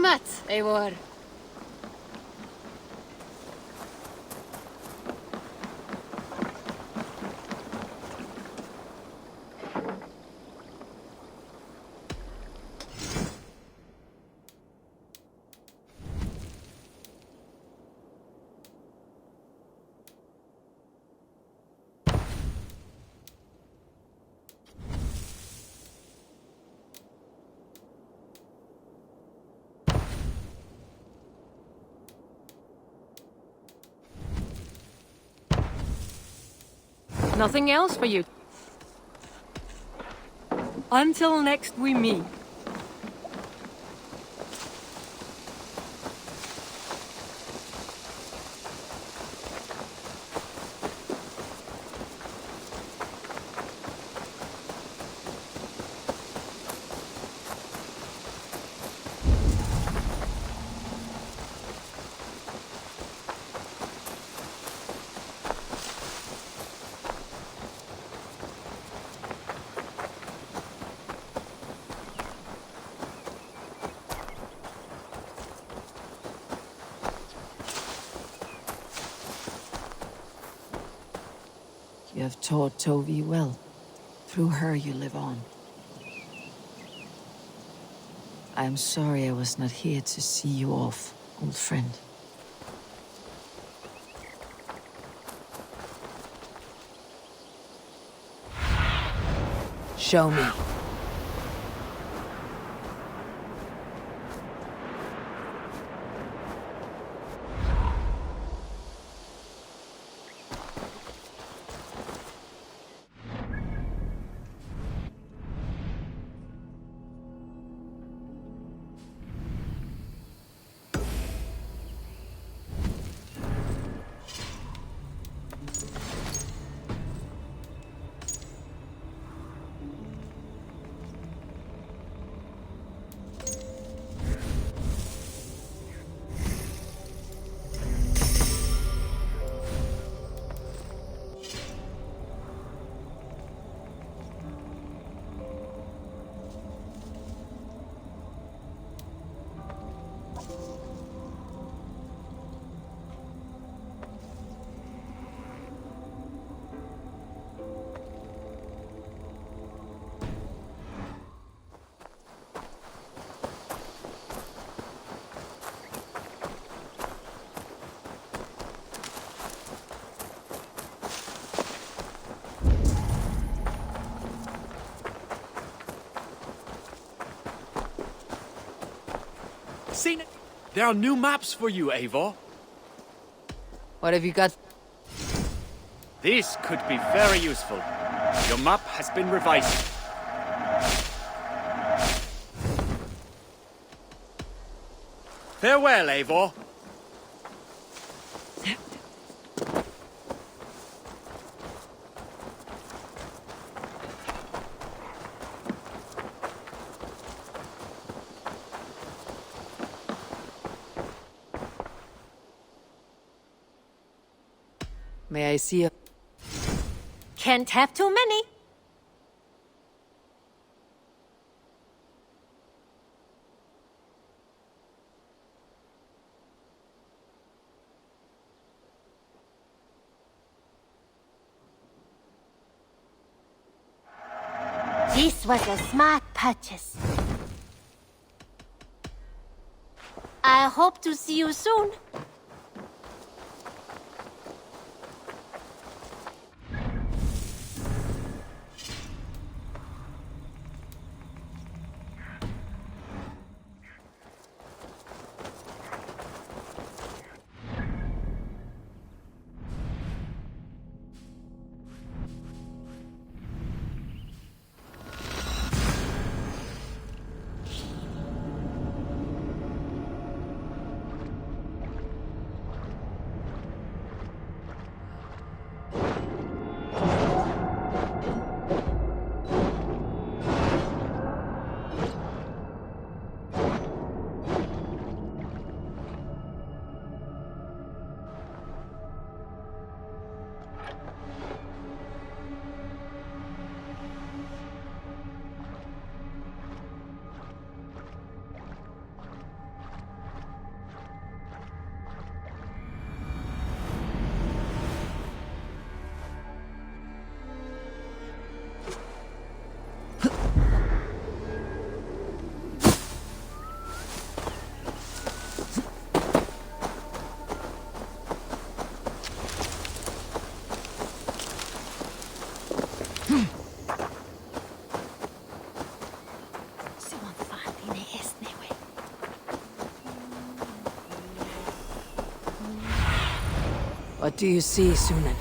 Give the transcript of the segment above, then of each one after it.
met, Eivor. Nothing else for you. Until next we meet. You have taught Tovi well. Through her you live on. I am sorry I was not here to see you off, old friend. Show me. Seen it? There are new maps for you, Eivor. What have you got? This could be very useful. Your map has been revised. Farewell, Eivor. May I see a... Can't have too many. This was a smart purchase. I hope to see you soon. What do you see, Sunan?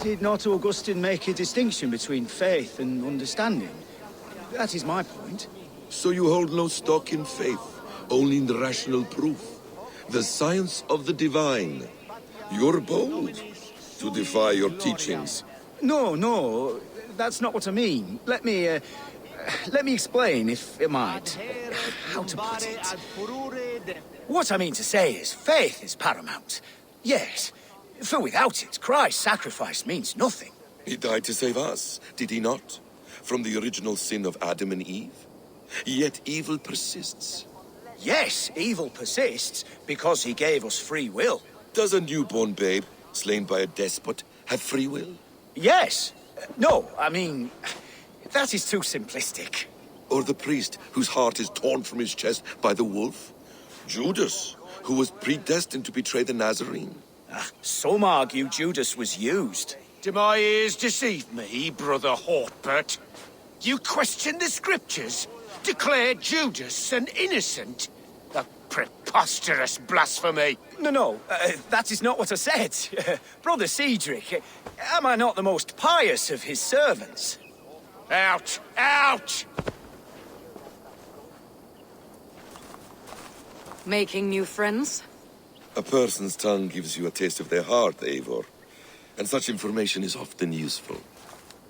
Did not Augustine make a distinction between faith and understanding? That is my point. So you hold no stock in faith, only in the rational proof. The science of the divine. You're bold to defy your teachings. No, that's not what I mean. Let me explain, if I might. How to put it? What I mean to say is, faith is paramount. Yes, for without it, Christ's sacrifice means nothing. He died to save us, did he not? From the original sin of Adam and Eve? Yet evil persists. Yes, evil persists because he gave us free will. Does a newborn babe, slain by a despot, have free will? Yes. No, I mean, that is too simplistic. Or the priest whose heart is torn from his chest by the wolf? Judas, who was predestined to betray the Nazarene? Some argue Judas was used. Do my ears deceive me, Brother Hortbert? You question the scriptures? Declare Judas an innocent? A preposterous blasphemy! No, that is not what I said. Brother Cedric, am I not the most pious of his servants? Out! Out! Making new friends? A person's tongue gives you a taste of their heart, Eivor. And such information is often useful.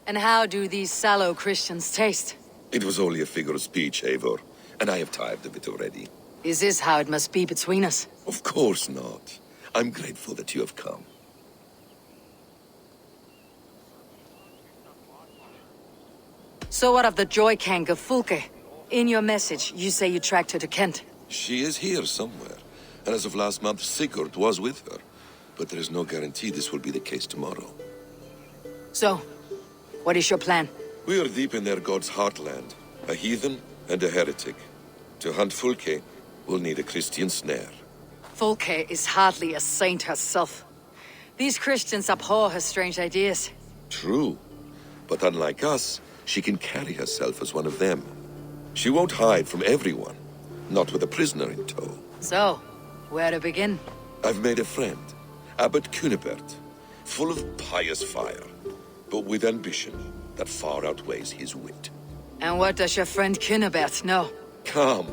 And how do these sallow Christians taste? It was only a figure of speech, Eivor, and I have tired of it already. Is this how it must be between us? Of course not. I'm grateful that you have come. So what of the Joy Kank of Fulke? In your message, you say you tracked her to Kent. She is here somewhere, and as of last month, Sigurd was with her. But there is no guarantee this will be the case tomorrow. So, what is your plan? We are deep in their god's heartland, a heathen and a heretic. To hunt Fulke, we'll need a Christian snare. Fulke is hardly a saint herself. These Christians abhor her strange ideas. True, but unlike us, she can carry herself as one of them. She won't hide from everyone, not with a prisoner in tow. So, where to begin? I've made a friend, Abbot Cunibert, full of pious fire, but with ambition that far outweighs his wit. And what does your friend Cunibert know? Come,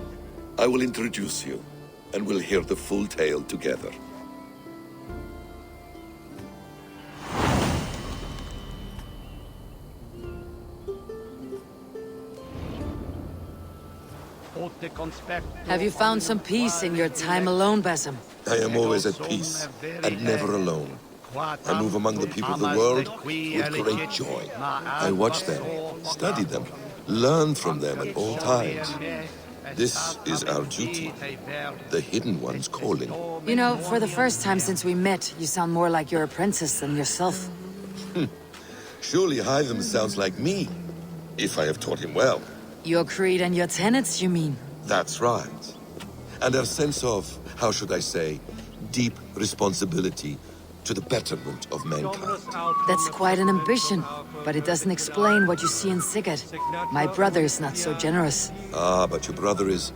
I will introduce you, and we'll hear the full tale together. Have you found some peace in your time alone, Basim? I am always at peace, and never alone. I move among the people of the world with great joy. I watch them, study them, learn from them at all times. This is our duty, the Hidden One's calling. You know, for the first time since we met, you sound more like your apprentice than yourself. Surely Hytham sounds like me, if I have taught him well. Your creed and your tenets, you mean? That's right. And our sense of, how should I say, deep responsibility to the betterment of mankind. That's quite an ambition, but it doesn't explain what you see in Sigurd. My brother is not so generous. Ah, but your brother is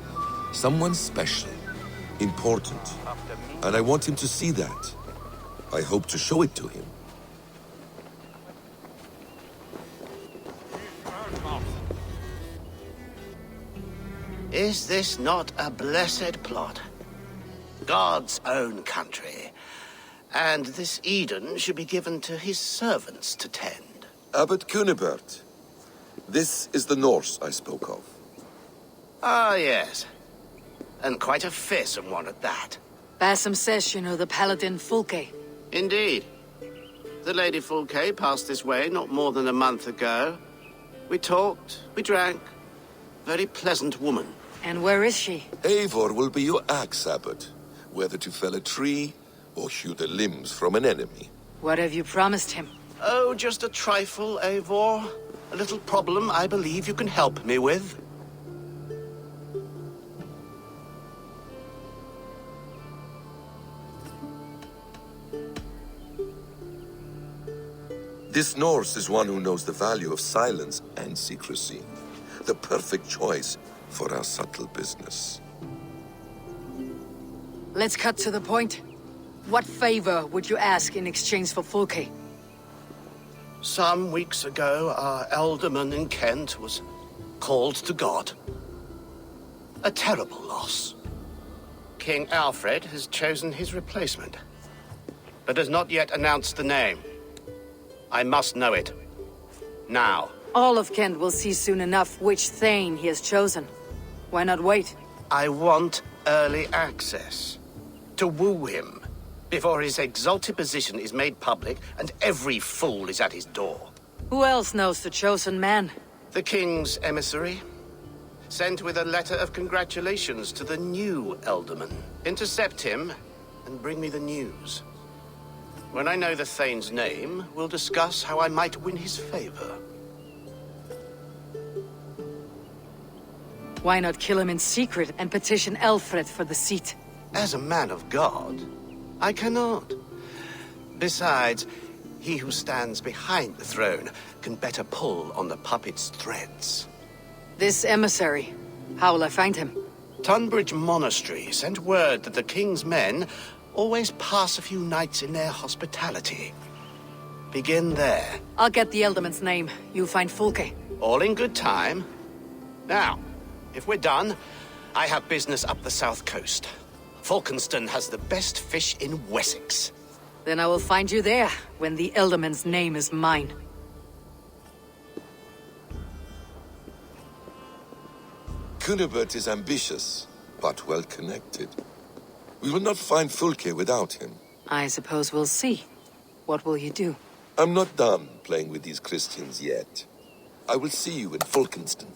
someone special, important. And I want him to see that. I hope to show it to him. Is this not a blessed plot? God's own country. And this Eden should be given to his servants to tend. Abbot Cunibert. This is the Norse I spoke of. Ah, yes. And quite a fearsome one at that. Basim says you know the paladin Fulke. Indeed. The Lady Fulke passed this way not more than a month ago. We talked, we drank. Very pleasant woman. And where is she? Eivor will be your axe, Abbot. Whether to fell a tree or hew the limbs from an enemy. What have you promised him? Oh, just a trifle, Eivor. A little problem I believe you can help me with. This Norse is one who knows the value of silence and secrecy. the perfect choice for our subtle business. Let's cut to the point. What favor would you ask in exchange for Fulke? Some weeks ago, our alderman in Kent was called to God. A terrible loss. King Alfred has chosen his replacement, but has not yet announced the name. I must know it. Now. All of Kent will see soon enough which Thane he has chosen. Why not wait? I want early access. To woo him, before his exalted position is made public and every fool is at his door. Who else knows the chosen man? The king's emissary, sent with a letter of congratulations to the new Elderman. Intercept him and bring me the news. When I know the Thane's name, we'll discuss how I might win his favor. Why not kill him in secret and petition Alfred for the seat? As a man of God, I cannot. Besides, he who stands behind the throne can better pull on the puppet's threads. This emissary, how will I find him? Tunbridge Monastery sent word that the king's men always pass a few nights in their hospitality. Begin there. I'll get the Elderman's name. You find Fulke. All in good time. Now, if we're done, I have business up the south coast. Falkenston has the best fish in Wessex. Then I will find you there, when the Elderman's name is mine. Cunibert is ambitious, but well-connected. We will not find Fulke without him. I suppose we'll see. What will you do? I'm not done playing with these Christians yet. I will see you in Falkenston.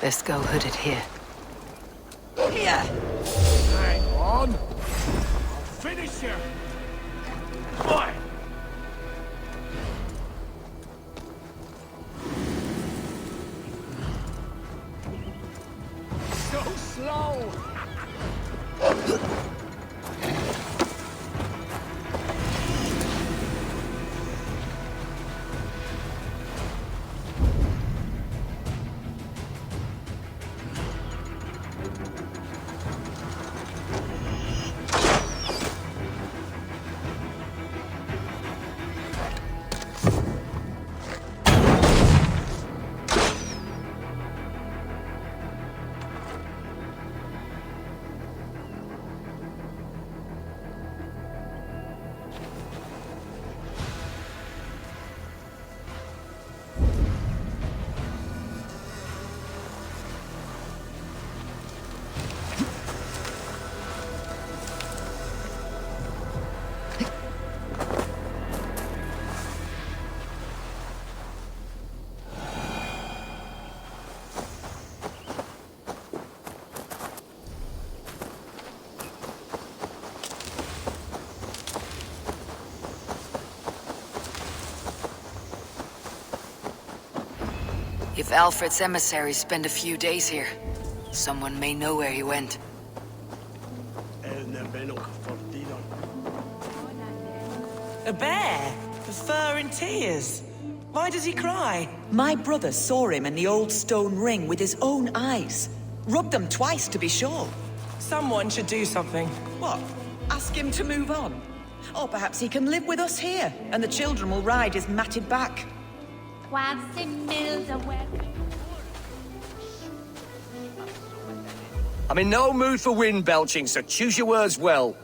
Best go hooded here. Here! Hang on. I'll finish you. Boy. So slow. If Alfred's emissaries spend a few days here, someone may know where he went. A bear? The fur and tears? Why does he cry? My brother saw him in the old stone ring with his own eyes. Rubbed them twice to be sure. Someone should do something. What? Ask him to move on? Or perhaps he can live with us here, and the children will ride his matted back. I'm in no mood for wind belching, so choose your words well.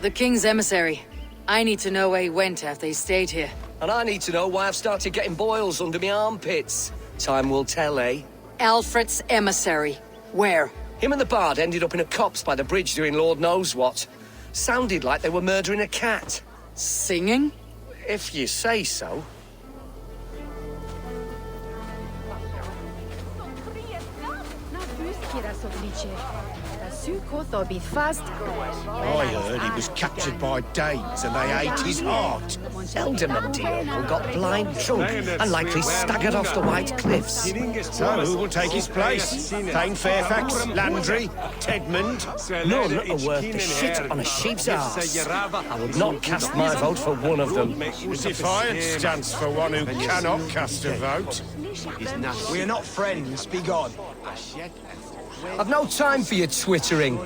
The king's emissary. I need to know where he went after he stayed here. And I need to know why I've started getting boils under my armpits. Time will tell, eh? Alfred's emissary. Where? Him and the bard ended up in a copse by the bridge doing Lord knows what. Sounded like they were murdering a cat. Singing? If you say so. I heard he was captured by Danes and they ate his heart. Elderman Diego got blind drunk and likely staggered off the White Cliffs. So who will take his place? Thane Fairfax, Landry, Tedmond? None are worth the shit on a sheep's arse. I would not cast my vote for one of them. Defiant stance for one who cannot cast a vote. We're not friends, be gone. I've no time for your twittering.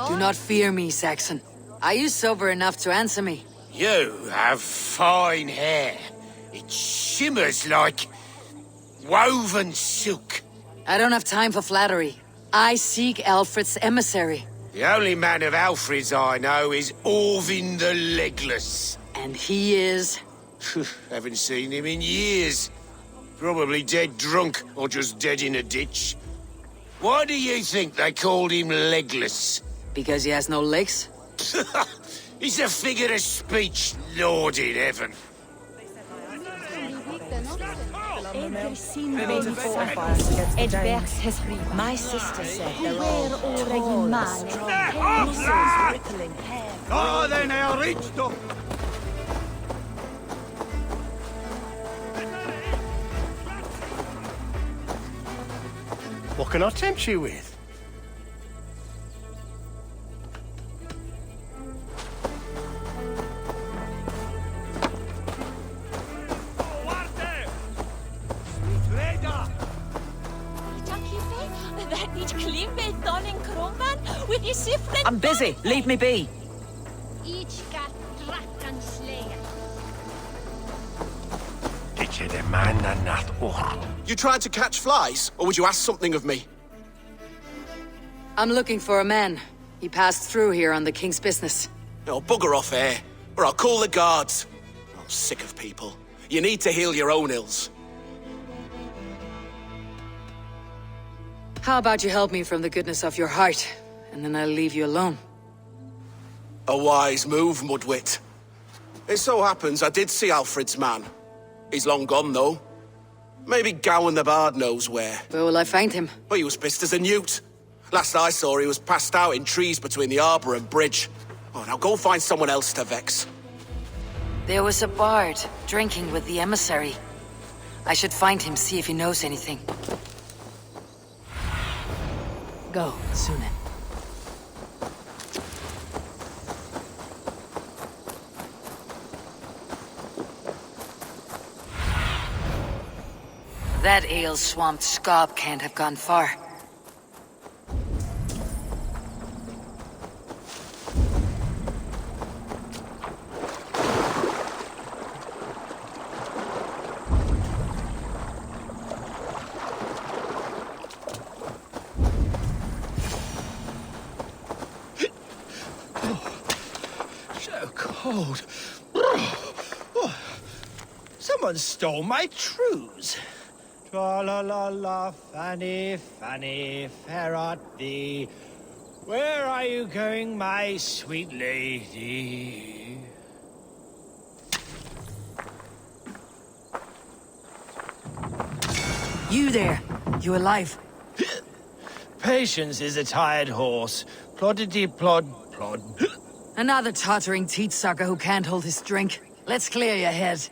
Do not fear me, Saxon. Are you sober enough to answer me? You have fine hair. It shimmers like woven silk. I don't have time for flattery. I seek Alfred's emissary. The only man of Alfred's I know is Orvin the Legless. And he is? Haven't seen him in years. Probably dead drunk, or just dead in a ditch. Why do you think they called him Legless? Because he has no legs? He's a figure of speech, Lord in heaven. My sister said they're Oh, then they are rich, though. What can I tempt you with? I'm busy. Leave me be. You tried to catch flies, or would you ask something of me? I'm looking for a man. He passed through here on the king's business. No, bugger off here, or I'll call the guards. I'm sick of people. You need to heal your own ills. How about you help me from the goodness of your heart, and then I'll leave you alone. A wise move, Mudwit. It so happens I did see Alfred's man. He's long gone, though. Maybe Gowan the Bard knows where. Where will I find him? Well, he was pissed as a newt. Last I saw, he was passed out in trees between the arbour and bridge. Oh, now go find someone else to vex. There was a bard drinking with the emissary. I should find him, see if he knows anything. Go, Sunan. That ale-swamped scob can't have gone far. So cold. Someone stole my trews. Tra-la-la-la, Fanny, Fanny, fair art thee. Where are you going, my sweet lady? You there! You alive? Patience is a tired horse. Ploddity plod, plod. Another tottering teat-sucker who can't hold his drink. Let's clear your head.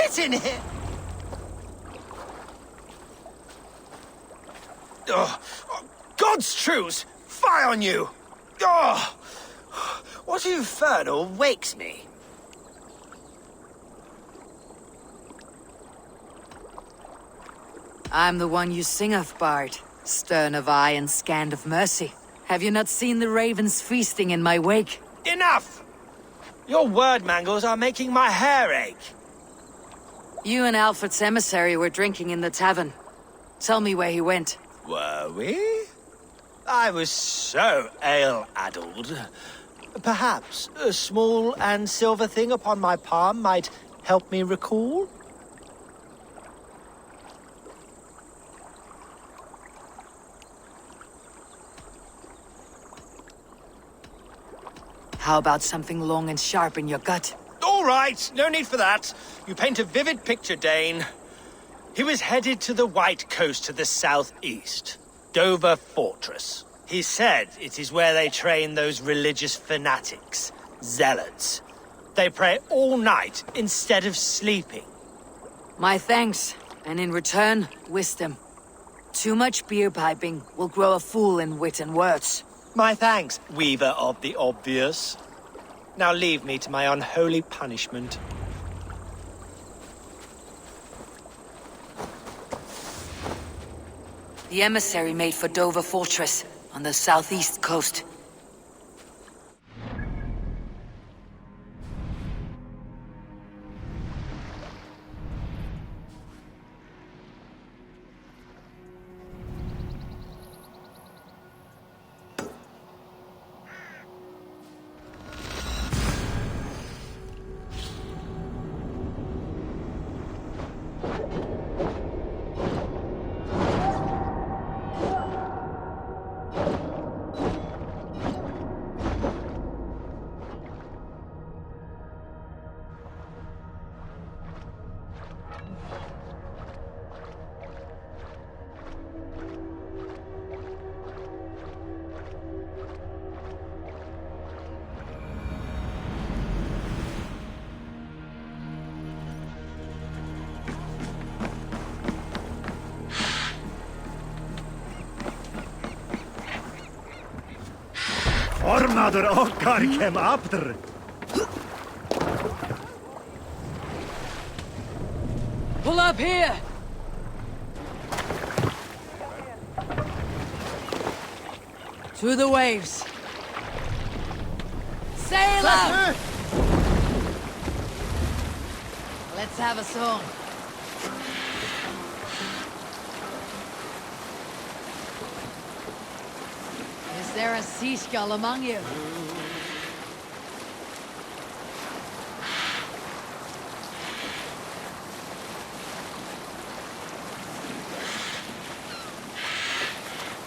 Get in here! Oh, God's truce! Fire on you! Oh, what infernal wakes me? I'm the one you sing of, Bard. Stern of eye and scanned of mercy. Have you not seen the ravens feasting in my wake? Enough! Your word mangles are making my hair ache. You and Alfred's emissary were drinking in the tavern. Tell me where he went. Were we? I was so ale-addled. Perhaps a small and silver thing upon my palm might help me recall? How about something long and sharp in your gut? All right, no need for that. You paint a vivid picture, Dane. He was headed to the White Coast to the southeast, Dover Fortress. He said it is where they train those religious fanatics, zealots. They pray all night instead of sleeping. My thanks, and in return, wisdom. Too much beer piping will grow a fool in wit and words. My thanks, weaver of the obvious. Now leave me to my unholy punishment. The emissary made for Dover Fortress, on the southeast coast. Ormaður okkar kem aftur. Pull up here! To the waves. Sail out! Let's have a song. Is there a seagull among you?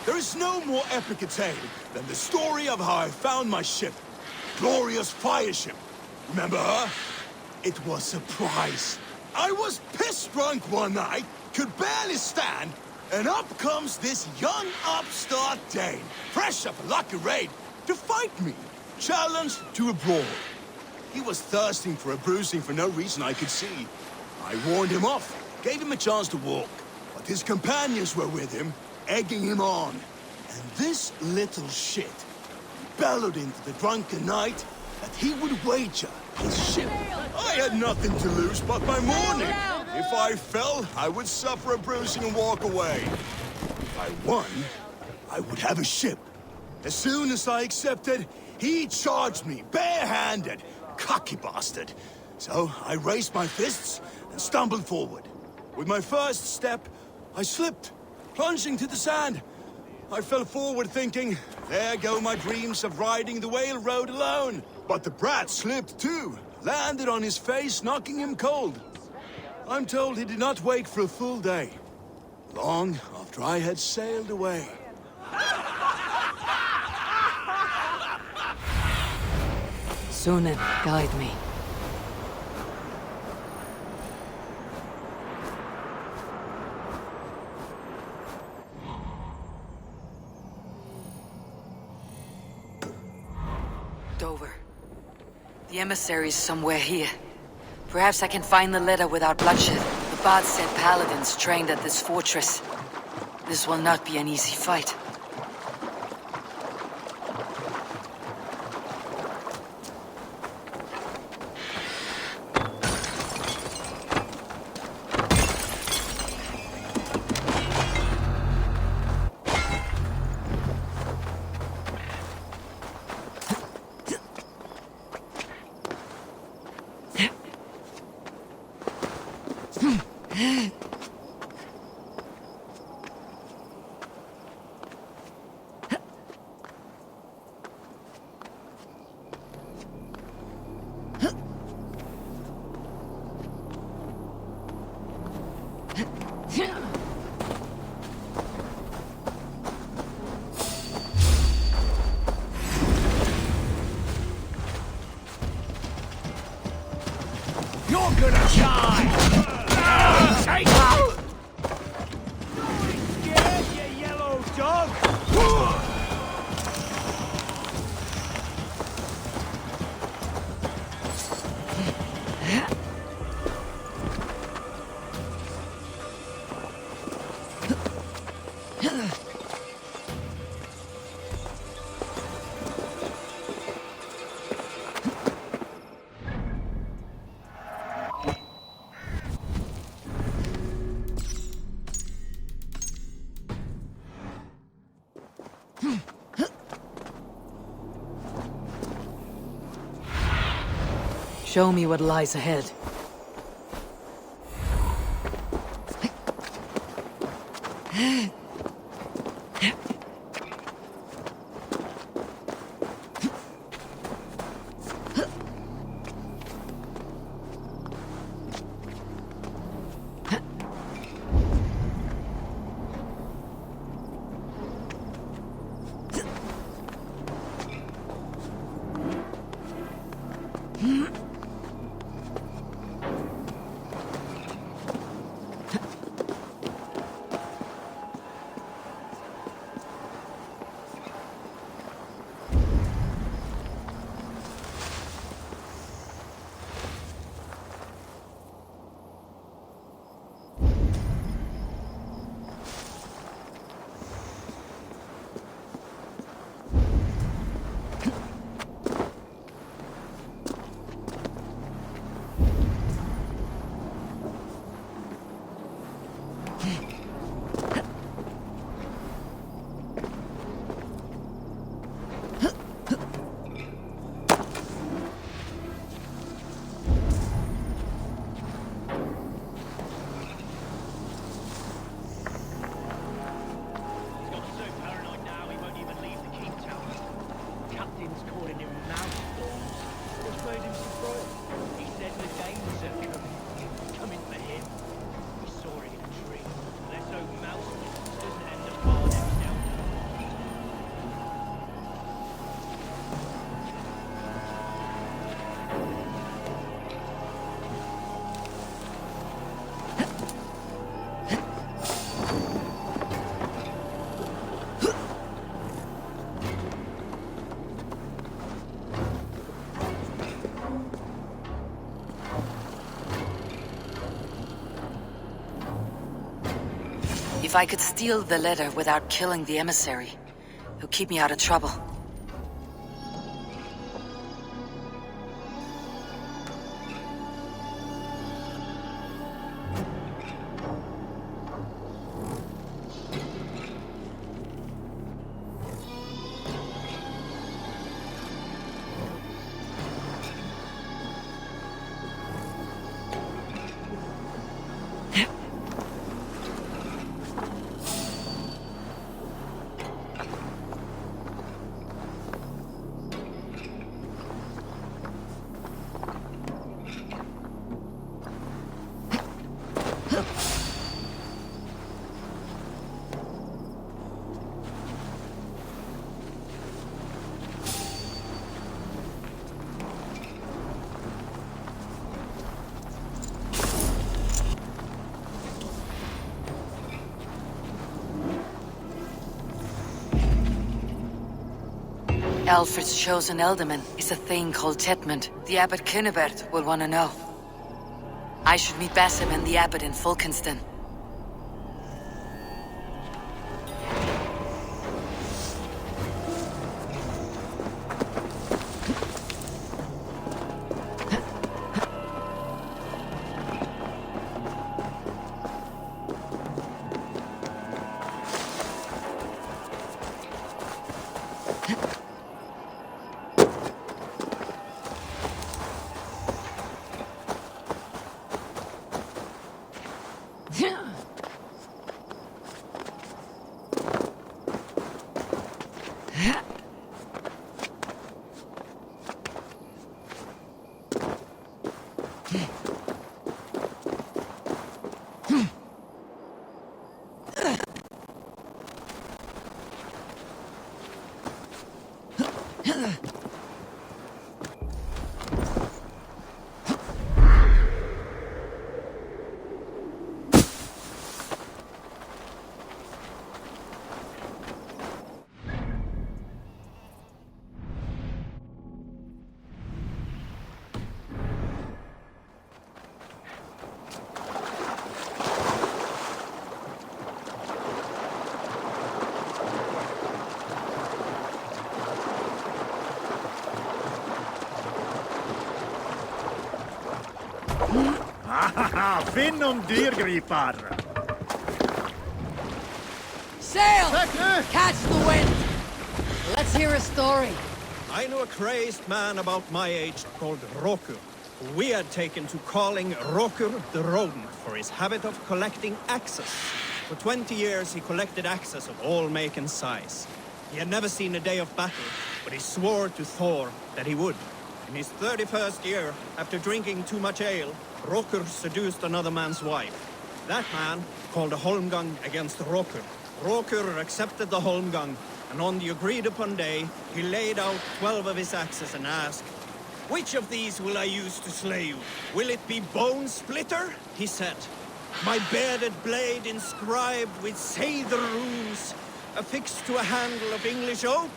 There is no more epic a tale than the story of how I found my ship. Glorious fire ship. Remember her? It was a prize. I was piss-drunk one night, could barely stand, and up comes this young upstart Dane, fresh off a lucky raid, to fight me, challenged to a brawl. He was thirsting for a bruising for no reason I could see. I warned him off, gave him a chance to walk, but his companions were with him, egging him on. And this little shit bellowed into the drunken night that he would wager his ship. I had nothing to lose but my mourning. If I fell, I would suffer a bruising and walk away. If I won, I would have a ship. As soon as I accepted, he charged me bare-handed. Cocky bastard. So I raised my fists and stumbled forward. With my first step, I slipped, plunging to the sand. I fell forward thinking, there go my dreams of riding the whale road alone. But the brat slipped too, landed on his face, knocking him cold. I'm told he did not wake for a full day. Long after I had sailed away. Sunan, guide me. Dover. The emissary's somewhere here. Perhaps I can find the letter without bloodshed. The bard said paladins trained at this fortress. This will not be an easy fight. You're gonna die! Take out! Scared, you yellow dog? Show me what lies ahead. If I could steal the letter without killing the emissary, it would keep me out of trouble. Alfred's chosen ealdorman is a thing called Tetmund. The Abbot Cynibert will want to know. I should meet Basim and the abbot in Fulkenston. Finnum dyrgripar! Sail! Catch the wind! Let's hear a story. I knew a crazed man about my age called Rokur, who we had taken to calling Rokur the Rodent for his habit of collecting axes. For 20 years he collected axes of all make and size. He had never seen a day of battle, but he swore to Thor that he would. In his 31st year, after drinking too much ale, Rokur seduced another man's wife. That man called a holmgang against Rokur. Rokur accepted the holmgang, and on the agreed-upon day, he laid out 12 of his axes and asked, "Which of these will I use to slay you? Will it be Bone Splitter?" he said. "My bearded blade inscribed with Seidr runes, affixed to a handle of English oak?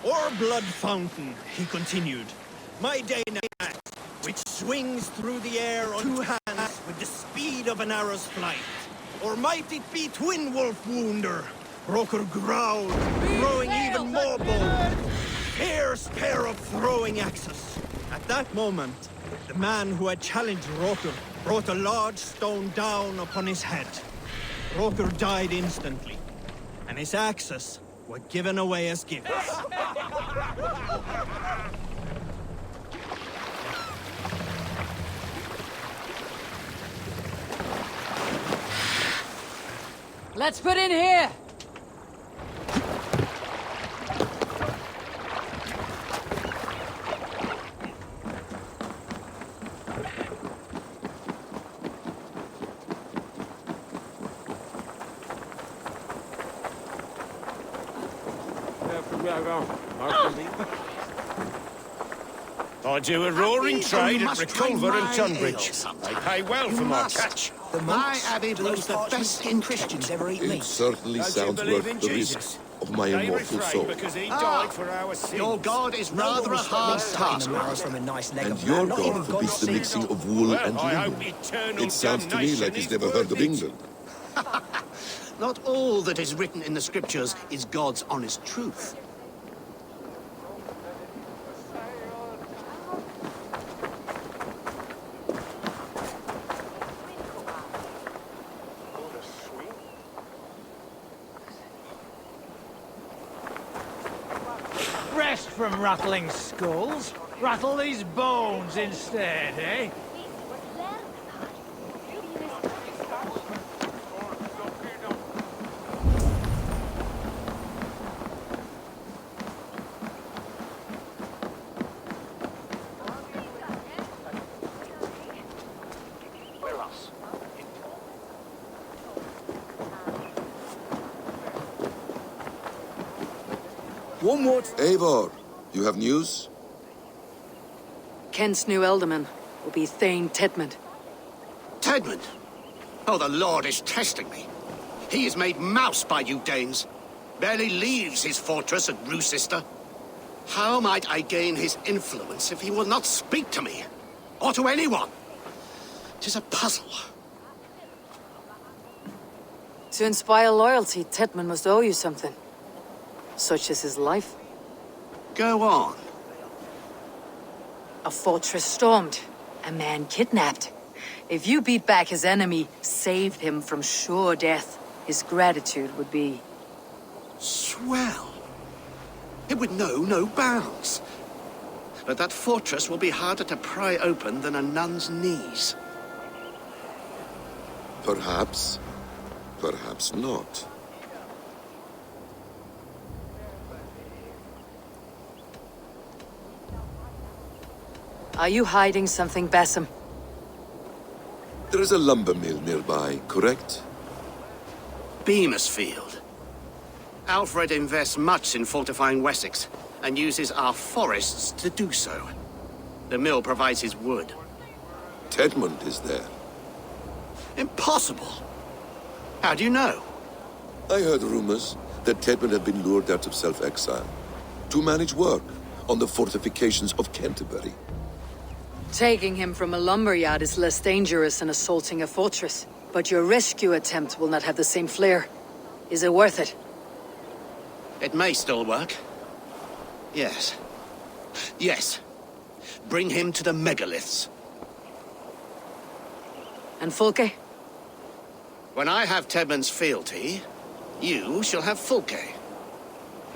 Or Blood Fountain?" he continued. "My Dane axe, which swings through the air on 2 hands with the speed of an arrow's flight. Or might it be Twin Wolf Wounder?" Rokur growled, growing even more bold. Fierce pair of throwing axes. At that moment, the man who had challenged Rokur brought a large stone down upon his head. Rokur died instantly, and his axes were given away as gifts. Let's put in here! I do a roaring trade at Reculver and Tunbridge. I pay well for my catch. My abbey brews the best in Christians ever eat It certainly sounds worth the risk of my immortal soul. Because he died for our sins. Your god is rather a hard task. And your god forbids the mixing of wool and linen. It sounds to me like he's never heard of England. Not all that is written in the scriptures is God's honest truth. Rest from rattling skulls. Rattle these bones instead, eh? One more. Eivor, you have news? Kent's new ealdorman will be Thane Tedmund. Tedmund? Oh, the Lord is testing me. He is made mouse by you Danes. Barely leaves his fortress at Roosister. How might I gain his influence if he will not speak to me? Or to anyone? 'Tis a puzzle. To inspire loyalty, Tedman must owe you something. Such as his life. Go on. A fortress stormed. A man kidnapped. If you beat back his enemy, saved him from sure death, his gratitude would be... Swell. It would know no bounds. But that fortress will be harder to pry open than a nun's knees. Perhaps. Perhaps not. Are you hiding something, Basim? There is a lumber mill nearby, correct? Beamisfield. Alfred invests much in fortifying Wessex, and uses our forests to do so. The mill provides his wood. Tedmund is there. Impossible! How do you know? I heard rumors that Tedmund had been lured out of self-exile to manage work on the fortifications of Canterbury. Taking him from a lumberyard is less dangerous than assaulting a fortress. But your rescue attempt will not have the same flair. Is it worth it? It may still work. Yes. Yes. Bring him to the megaliths. And Fulke? When I have Tedmund's fealty, you shall have Fulke.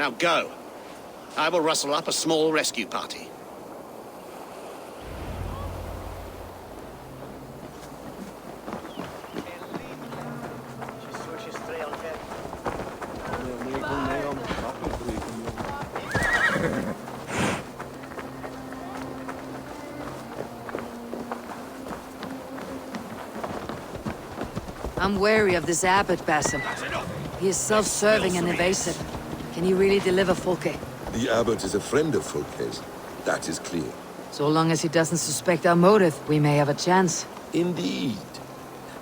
Now go. I will rustle up a small rescue party. I'm wary of this abbot, Basim. He is self-serving and evasive. Can he really deliver Fulke? The abbot is a friend of Fulke's. That is clear. So long as he doesn't suspect our motive, we may have a chance. Indeed.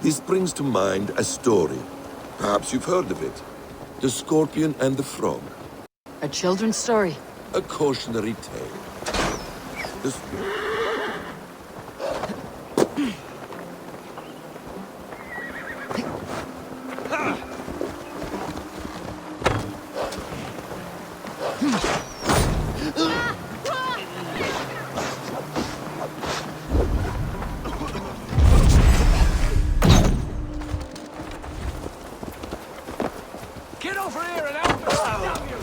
This brings to mind a story. Perhaps you've heard of it. The Scorpion and the Frog. A children's story? A cautionary tale. The... Get over here and out the you!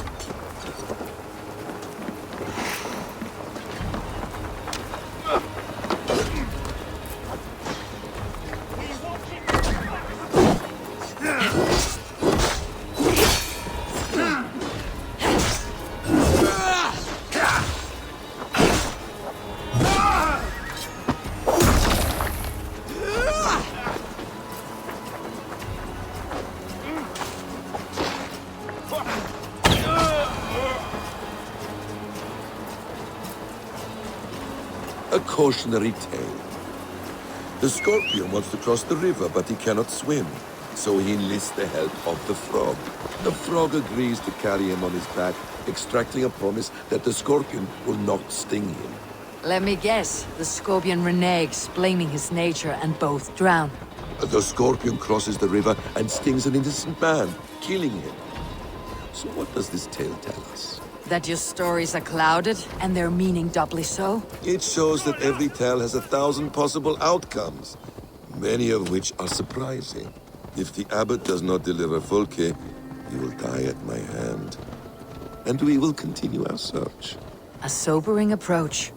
A cautionary tale. The Scorpion wants to cross the river, but he cannot swim. So he enlists the help of the Frog. The Frog agrees to carry him on his back, extracting a promise that the Scorpion will not sting him. Let me guess. The Scorpion reneges, blaming his nature, and both drown. The Scorpion crosses the river and stings an innocent man, killing him. So what does this tale tell us? That your stories are clouded, and their meaning doubly so? It shows that every tale has 1,000 possible outcomes, many of which are surprising. If the abbot does not deliver Fulke, he will die at my hand. And we will continue our search. A sobering approach.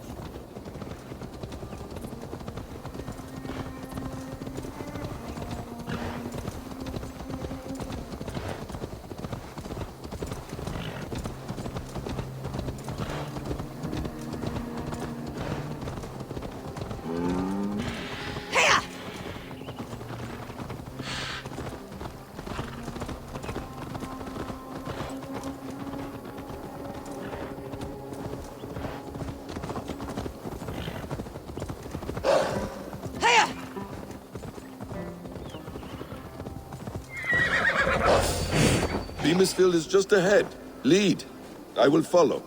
Beamisfield is just ahead. Lead. I will follow.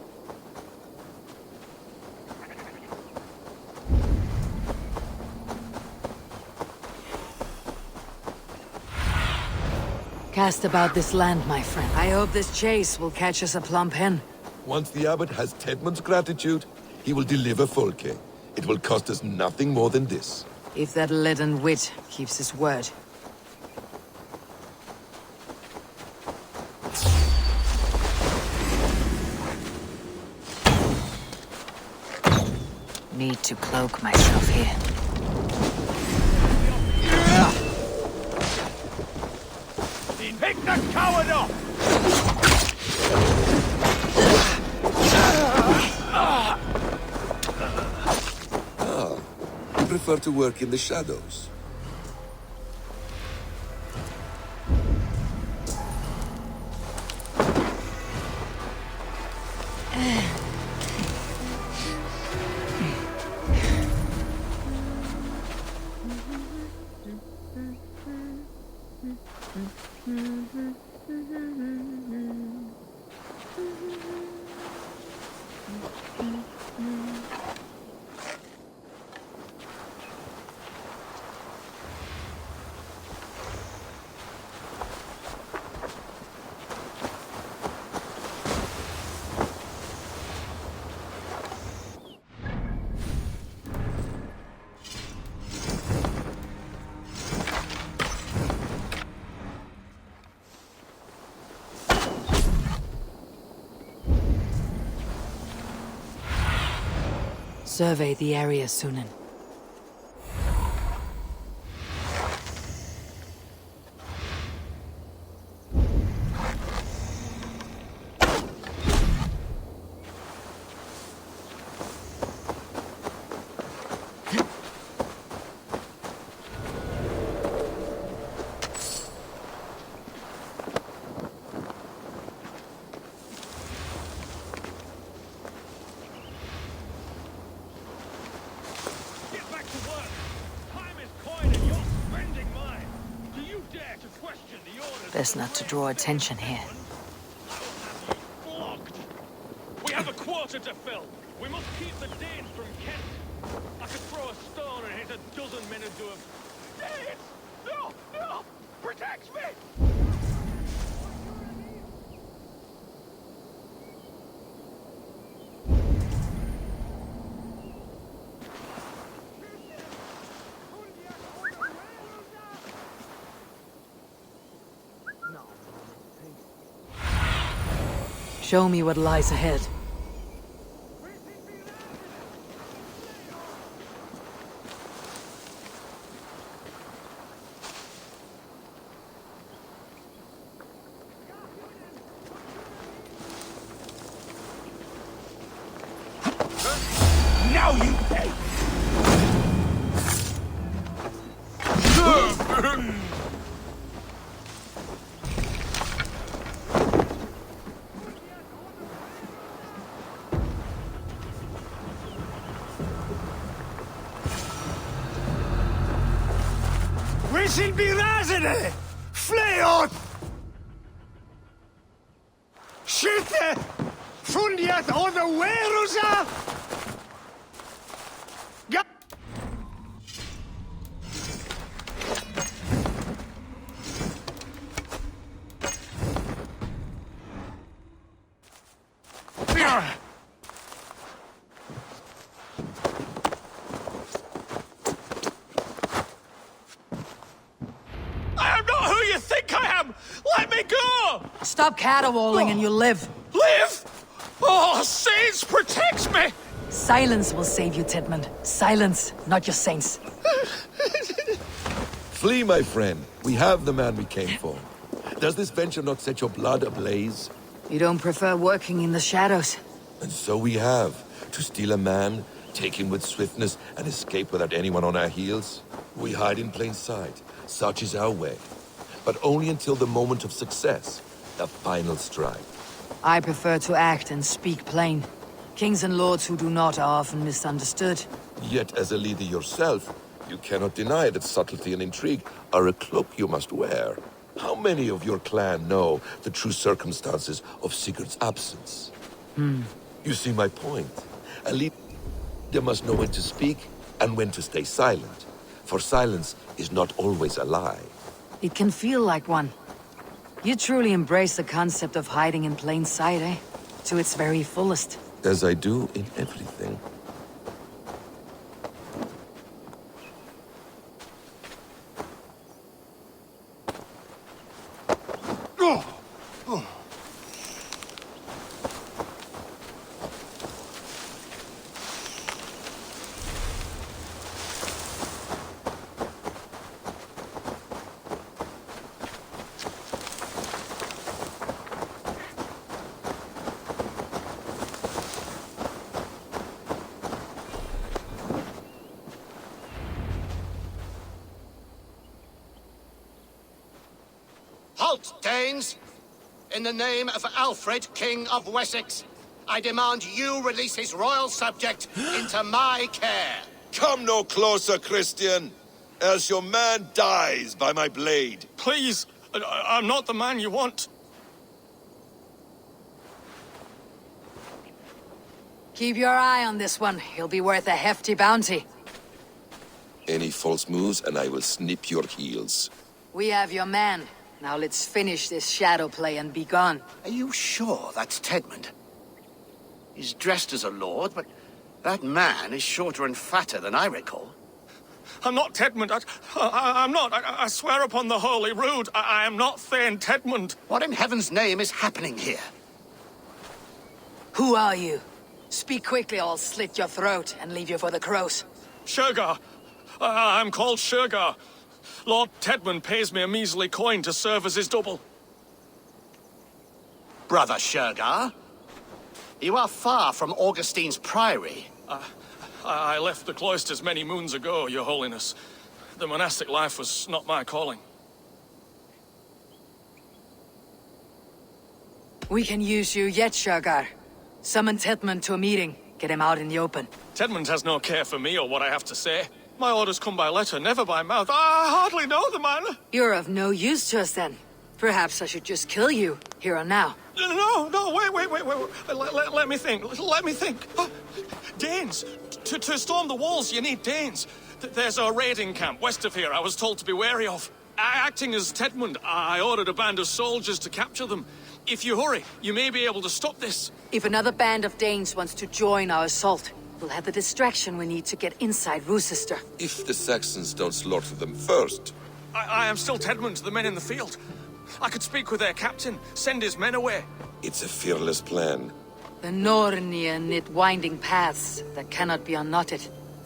Cast about this land, my friend. I hope this chase will catch us a plump hen. Once the abbot has Tedmund's gratitude, he will deliver Folke. It will cost us nothing more than this. If that leaden wit keeps his word. Need to cloak myself here. Pick the coward up! You prefer to work in the shadows. Survey the area, Sunan. Best not to draw attention here. We have a quarter to fill. We must keep the Danes from Kent. I could throw a stone and hit a dozen men who do a... Danes! No! No! Protect me! Show me what lies ahead. Now you pay! Whistle be razene! Fleot! Skytte! Fundiat o the Werusa! Let me go! Stop caterwauling and you'll live. Live? Oh, saints protect me! Silence will save you, Tedmund. Silence, not your saints. Flee, my friend. We have the man we came for. Does this venture not set your blood ablaze? You don't prefer working in the shadows? And so we have. To steal a man, take him with swiftness, and escape without anyone on our heels? We hide in plain sight. Such is our way. But only until the moment of success, the final strike. I prefer to act and speak plain. Kings and lords who do not are often misunderstood. Yet as a leader yourself, you cannot deny that subtlety and intrigue are a cloak you must wear. How many of your clan know the true circumstances of Sigurd's absence? You see my point. A leader must know when to speak and when to stay silent. For silence is not always a lie. It can feel like one. You truly embrace the concept of hiding in plain sight, eh? To its very fullest. As I do in everything. Halt, Danes! In the name of Alfred, King of Wessex, I demand you release his royal subject into my care. Come no closer, Christian, else your man dies by my blade. Please, I'm not the man you want. Keep your eye on this one. He'll be worth a hefty bounty. Any false moves and I will snip your heels. We have your man. Now let's finish this shadow play and be gone. Are you sure that's Tedmund? He's dressed as a lord, but that man is shorter and fatter than I recall. I'm not Tedmund. I'm not. I swear upon the Holy Rood, I am not Thane Tedmund. What in heaven's name is happening here? Who are you? Speak quickly or I'll slit your throat and leave you for the crows. Shergar. I'm called Shergar. Lord Tedmund pays me a measly coin to serve as his double. Brother Shergar? You are far from Augustine's priory. I left the cloisters many moons ago, Your Holiness. The monastic life was not my calling. We can use you yet, Shergar. Summon Tedmund to a meeting. Get him out in the open. Tedmund has no care for me or what I have to say. My orders come by letter, never by mouth. I hardly know the man. You're of no use to us then. Perhaps I should just kill you, here and now. No, wait. Let me think. Danes. To storm the walls, you need Danes. There's a raiding camp west of here I was told to be wary of. Acting as Tedmund, I ordered a band of soldiers to capture them. If you hurry, you may be able to stop this. If another band of Danes wants to join our assault, we'll have the distraction we need to get inside Rochester. If the Saxons don't slaughter them first. I am still Tedmund to the men in the field. I could speak with their captain, send his men away. It's a fearless plan. The Nornia knit winding paths that cannot be unknotted.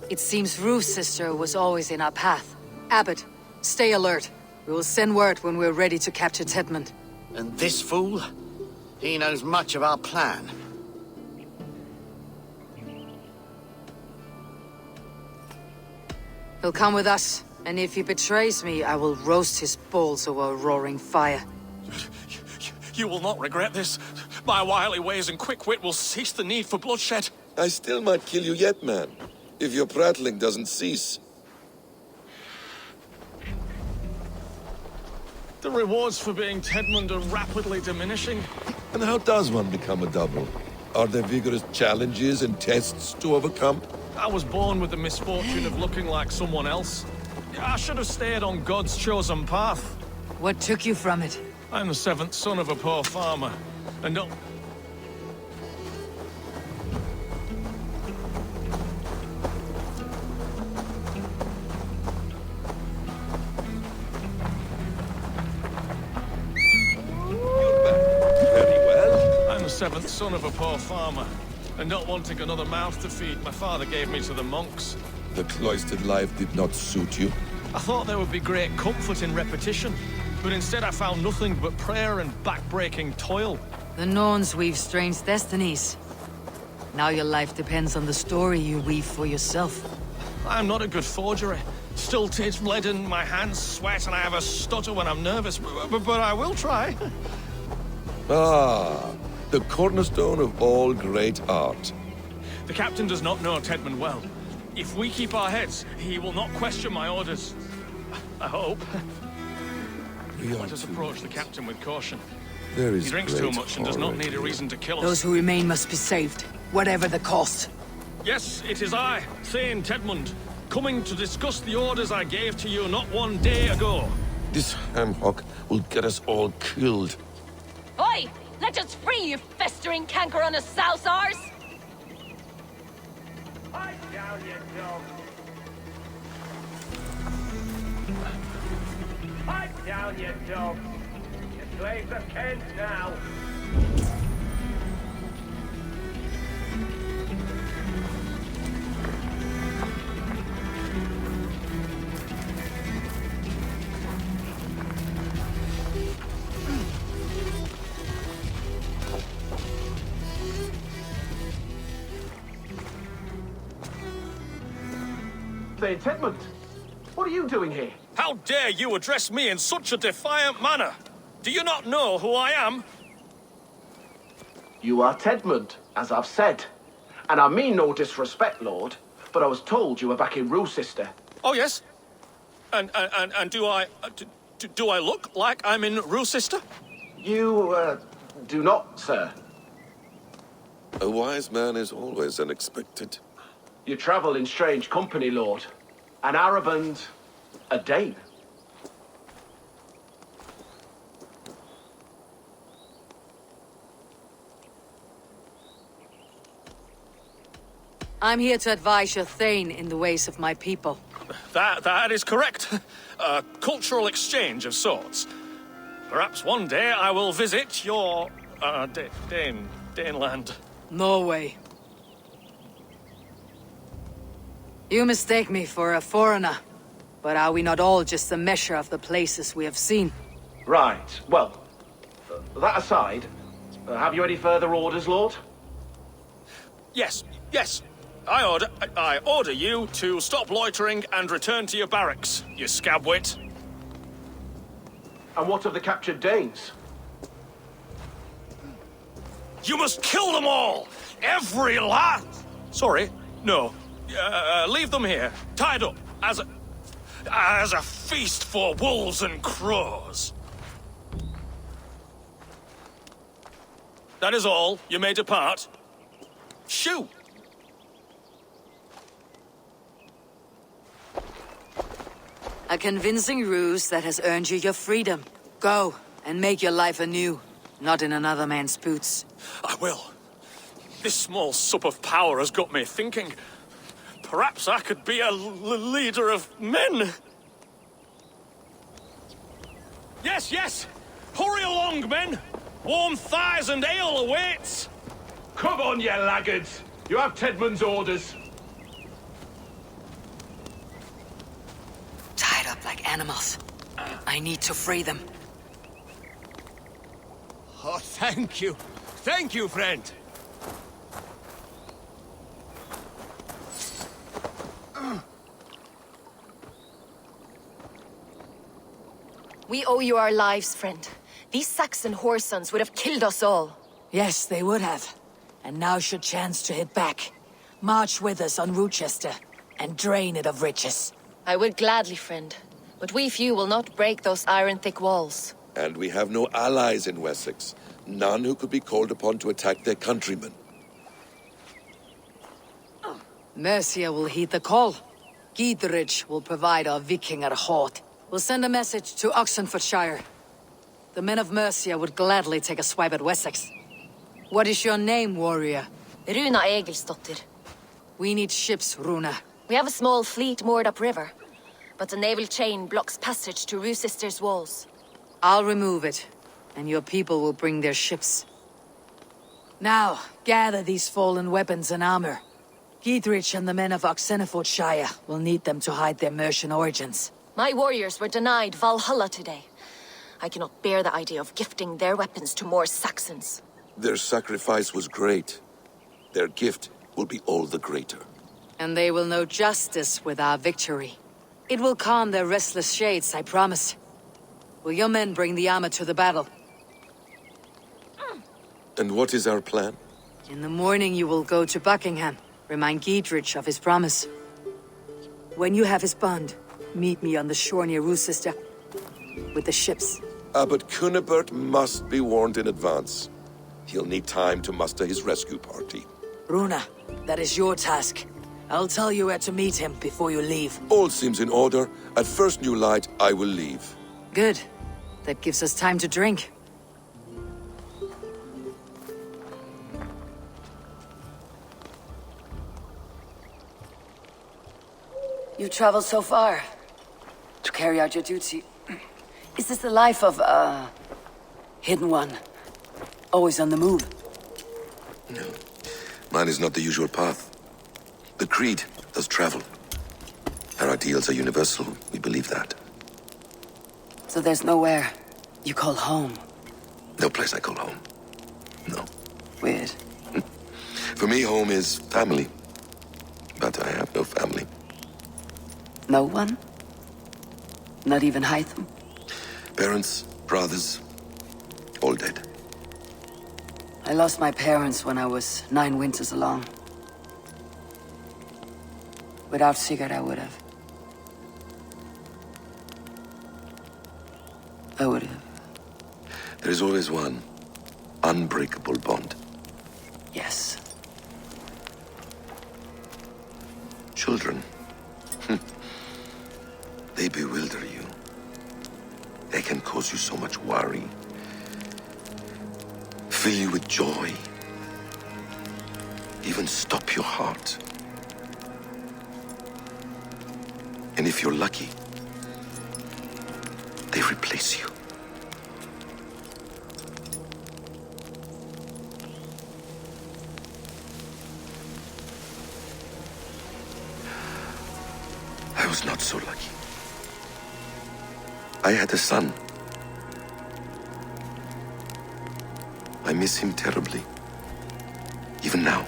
It seems Rochester was always in our path. Abbot, stay alert. We will send word when we're ready to capture Tedmund. And this fool? He knows much of our plan. He'll come with us, and if he betrays me, I will roast his balls over a roaring fire. You will not regret this. My wily ways and quick wit will cease the need for bloodshed. I still might kill you yet, man. If your prattling doesn't cease. The rewards for being Tedmund are rapidly diminishing. And how does one become a double? Are there vigorous challenges and tests to overcome? I was born with the misfortune of looking like someone else. I should have stayed on God's chosen path. What took you from it? I'm the seventh son of a poor farmer, and don't... Very well. I'm the seventh son of a poor farmer, and not wanting another mouth to feed, my father gave me to the monks. The cloistered life did not suit you? I thought there would be great comfort in repetition, but instead I found nothing but prayer and back-breaking toil. The Norns weave strange destinies. Now your life depends on the story you weave for yourself. I'm not a good forger. Still taste leaden, my hands sweat, and I have a stutter when I'm nervous, but I will try. Ah, the cornerstone of all great art. The captain does not know Tedmund well. If we keep our heads, he will not question my orders. I hope. Let us approach the captain with caution. There is He drinks too much and does not need a reason to kill us. Those who remain must be saved, whatever the cost. Yes, it is I, Thane Tedmund, coming to discuss the orders I gave to you not one day ago. This ham-hock will get us all killed. Oi! Let us free, you festering canker on a souse arse! Pipe down, you dog! Pipe down, you dog! Your slaves are Kent now! St. Edmund, what are you doing here? How dare you address me in such a defiant manner? Do you not know who I am? You are Tedmund, as I've said. And I mean no disrespect, Lord, but I was told you were back in Rochester. Oh, yes? And do I look like I'm in Rochester? You, do not, sir. A wise man is always unexpected. You travel in strange company, Lord. An Arab and a Dane. I'm here to advise your Thane in the ways of my people. That is correct. A cultural exchange of sorts. Perhaps one day I will visit your, Daneland. Norway. You mistake me for a foreigner, but are we not all just a measure of the places we have seen? Right, well, that aside, have you any further orders, Lord? Yes. I order you to stop loitering and return to your barracks, you scabwit. And what of the captured Danes? You must kill them all! Every last... Sorry, no. Leave them here, tied up, as a feast for wolves and crows. That is all. You may depart. Shoo! A convincing ruse that has earned you your freedom. Go, and make your life anew, not in another man's boots. I will. This small sup of power has got me thinking. Perhaps I could be a leader of men. Yes! Hurry along, men! Warm thighs and ale awaits! Come on, you laggards! You have Tedmund's orders. Tied up like animals. I need to free them. Oh, thank you. Thank you, friend. We owe you our lives, friend. These Saxon whoresons would have killed us all. Yes, they would have. And now's your chance to hit back. March with us on Rochester, and drain it of riches. I would gladly, friend. But we few will not break those iron-thick walls. And we have no allies in Wessex. None who could be called upon to attack their countrymen. Mercia will heed the call. Gidrich will provide our Vikingar hort. We'll send a message to Oxenfordshire. The men of Mercia would gladly take a swipe at Wessex. What is your name, warrior? Runa Egilsdottir. We need ships, Runa. We have a small fleet moored upriver, but the naval chain blocks passage to Rochester's walls. I'll remove it, and your people will bring their ships. Now, gather these fallen weapons and armor. Gidrich and the men of Oxenfordshire will need them to hide their Mercian origins. My warriors were denied Valhalla today. I cannot bear the idea of gifting their weapons to more Saxons. Their sacrifice was great. Their gift will be all the greater. And they will know justice with our victory. It will calm their restless shades, I promise. Will your men bring the armor to the battle? And what is our plan? In the morning you will go to Buckingham. Remind Gidrich of his promise. When you have his bond, meet me on the shore near Rochester with the ships. But Cunibert must be warned in advance. He'll need time to muster his rescue party. Runa, that is your task. I'll tell you where to meet him before you leave. All seems in order. At first new light, I will leave. Good. That gives us time to drink. You traveled so far to carry out your duty. Is this the life of a hidden one? Always on the move? No. Mine is not the usual path. The Creed does travel. Our ideals are universal. We believe that. So there's nowhere you call home? No place I call home. No. Weird. For me, home is family. But I have no family. No one? Not even Hytham? Parents, brothers, all dead. I lost my parents when I was 9 winters along. Without Sigurd, I would have. I would have. There is always one unbreakable bond. Yes. Children. They bewilder you. They can cause you so much worry. Fill you with joy. Even stop your heart. And if you're lucky, they replace you. I was not so lucky. I had a son. I miss him terribly. Even now.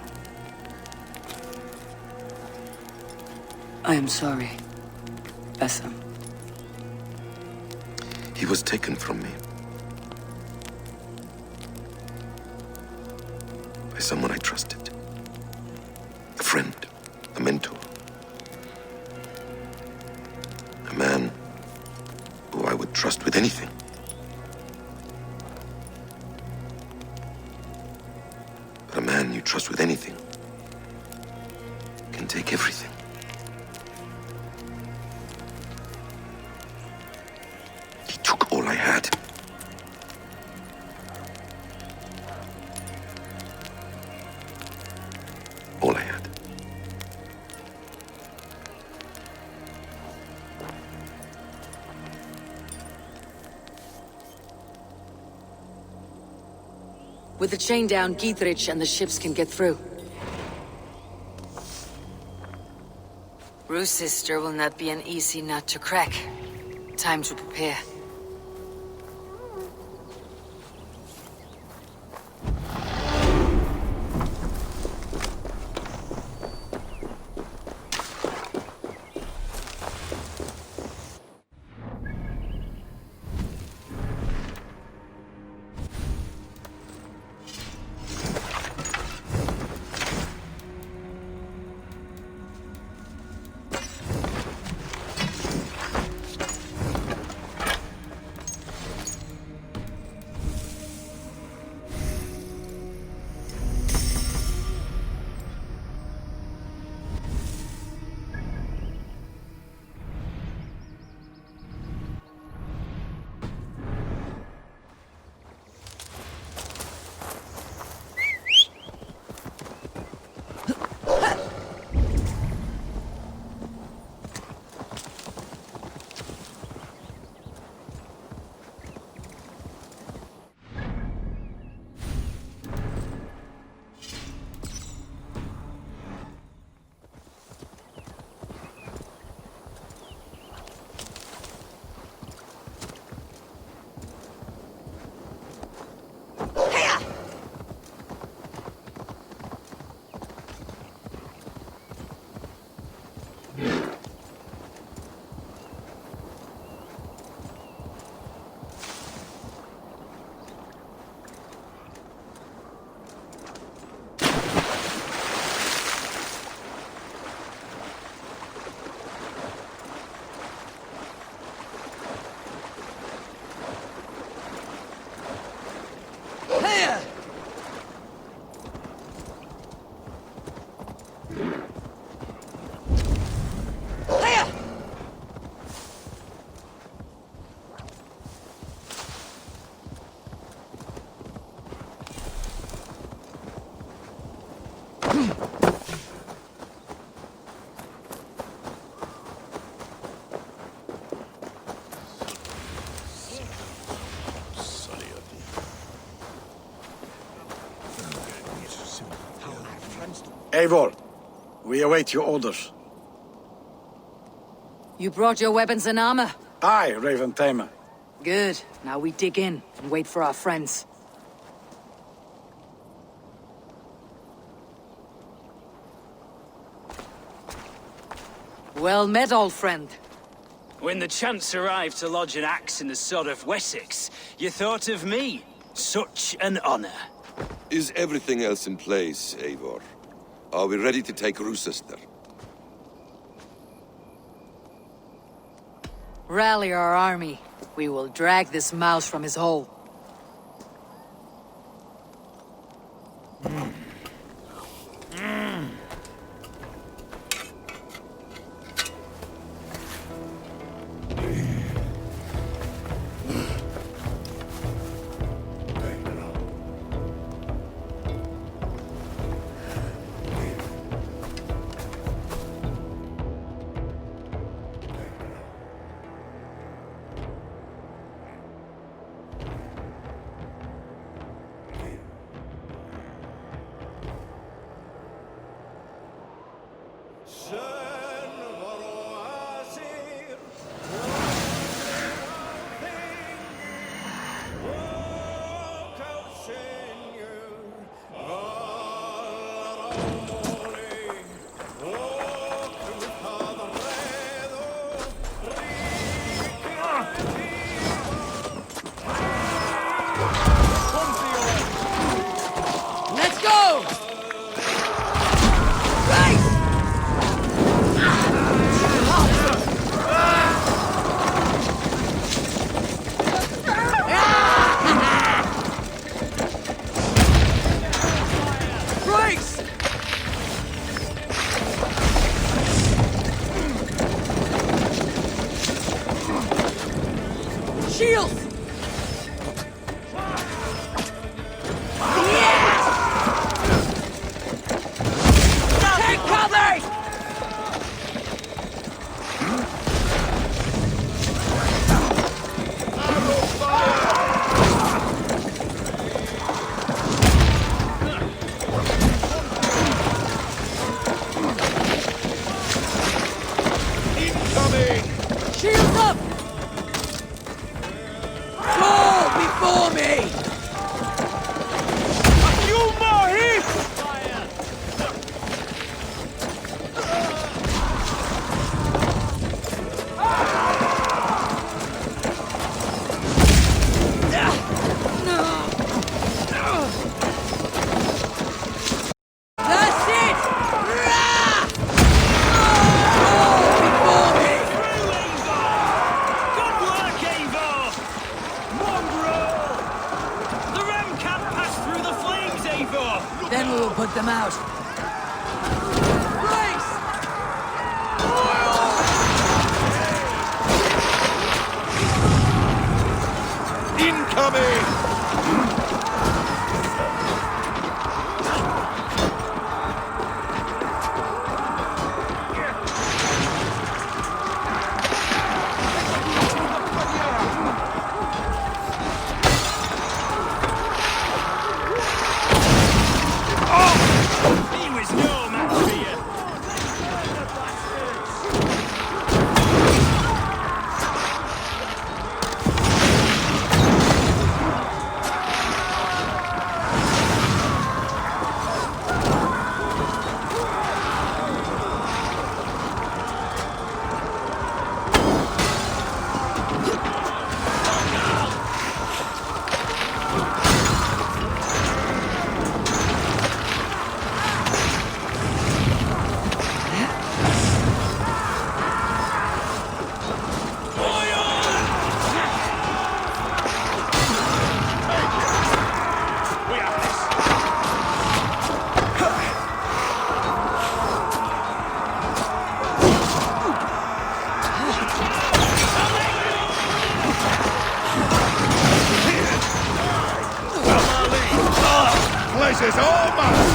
I am sorry, Bessem. He was taken from me. By someone I trusted. A friend, a mentor. A man who I would trust with anything. But a man you trust with anything can take everything. He took all I had. All I had. With the chain down, Gietrich and the ships can get through. Rue's sister will not be an easy nut to crack. Time to prepare. Eivor, we await your orders. You brought your weapons and armor? Aye, Raven Tamer. Good. Now we dig in and wait for our friends. Well met, old friend. When the chance arrived to lodge an axe in the sod of Wessex, you thought of me. Such an honor. Is everything else in place, Eivor? Are we ready to take Rochester? Rally our army. We will drag this mouse from his hole. Let's go! Brakes! Shields! Take cover! Shields up! Fall before me! A few more hits! That's it! Rah! Fall before me! Good work, Eivor! Mongrel! The ram can't pass through the flames, Eivor! Then we will put them out. Brakes! Incoming! He was no match for you! Pleasure's all mine!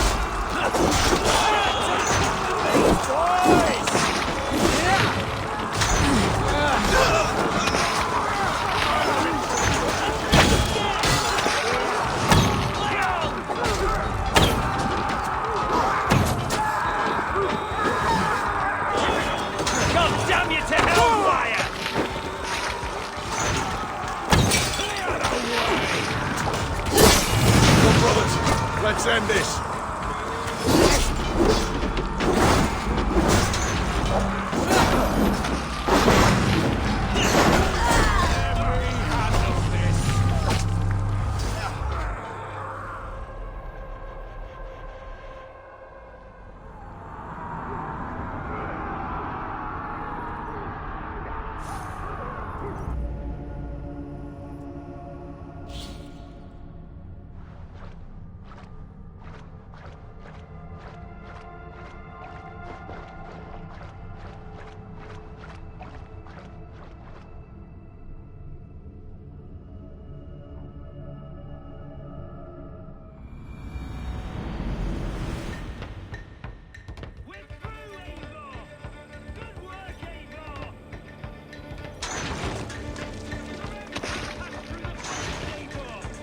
God damn you to hellfire! Come, brothers. Let's end this.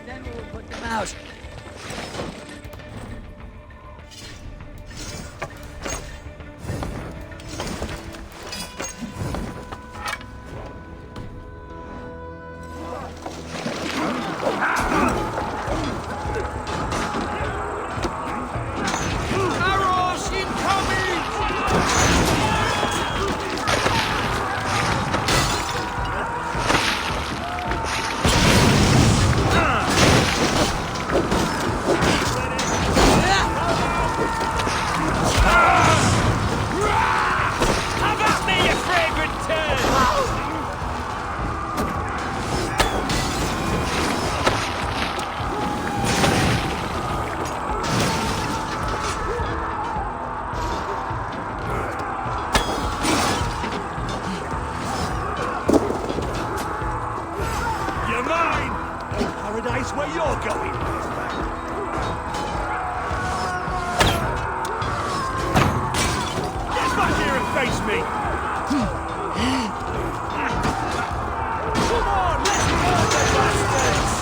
Then we will put them out. Arrows incoming! Have at me, you fragrant turd! You're mine! No paradise where you're going. Get back here and face me! Come on, let's murder bastards!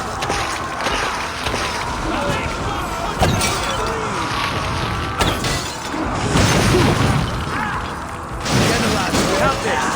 Together, lads, we have this.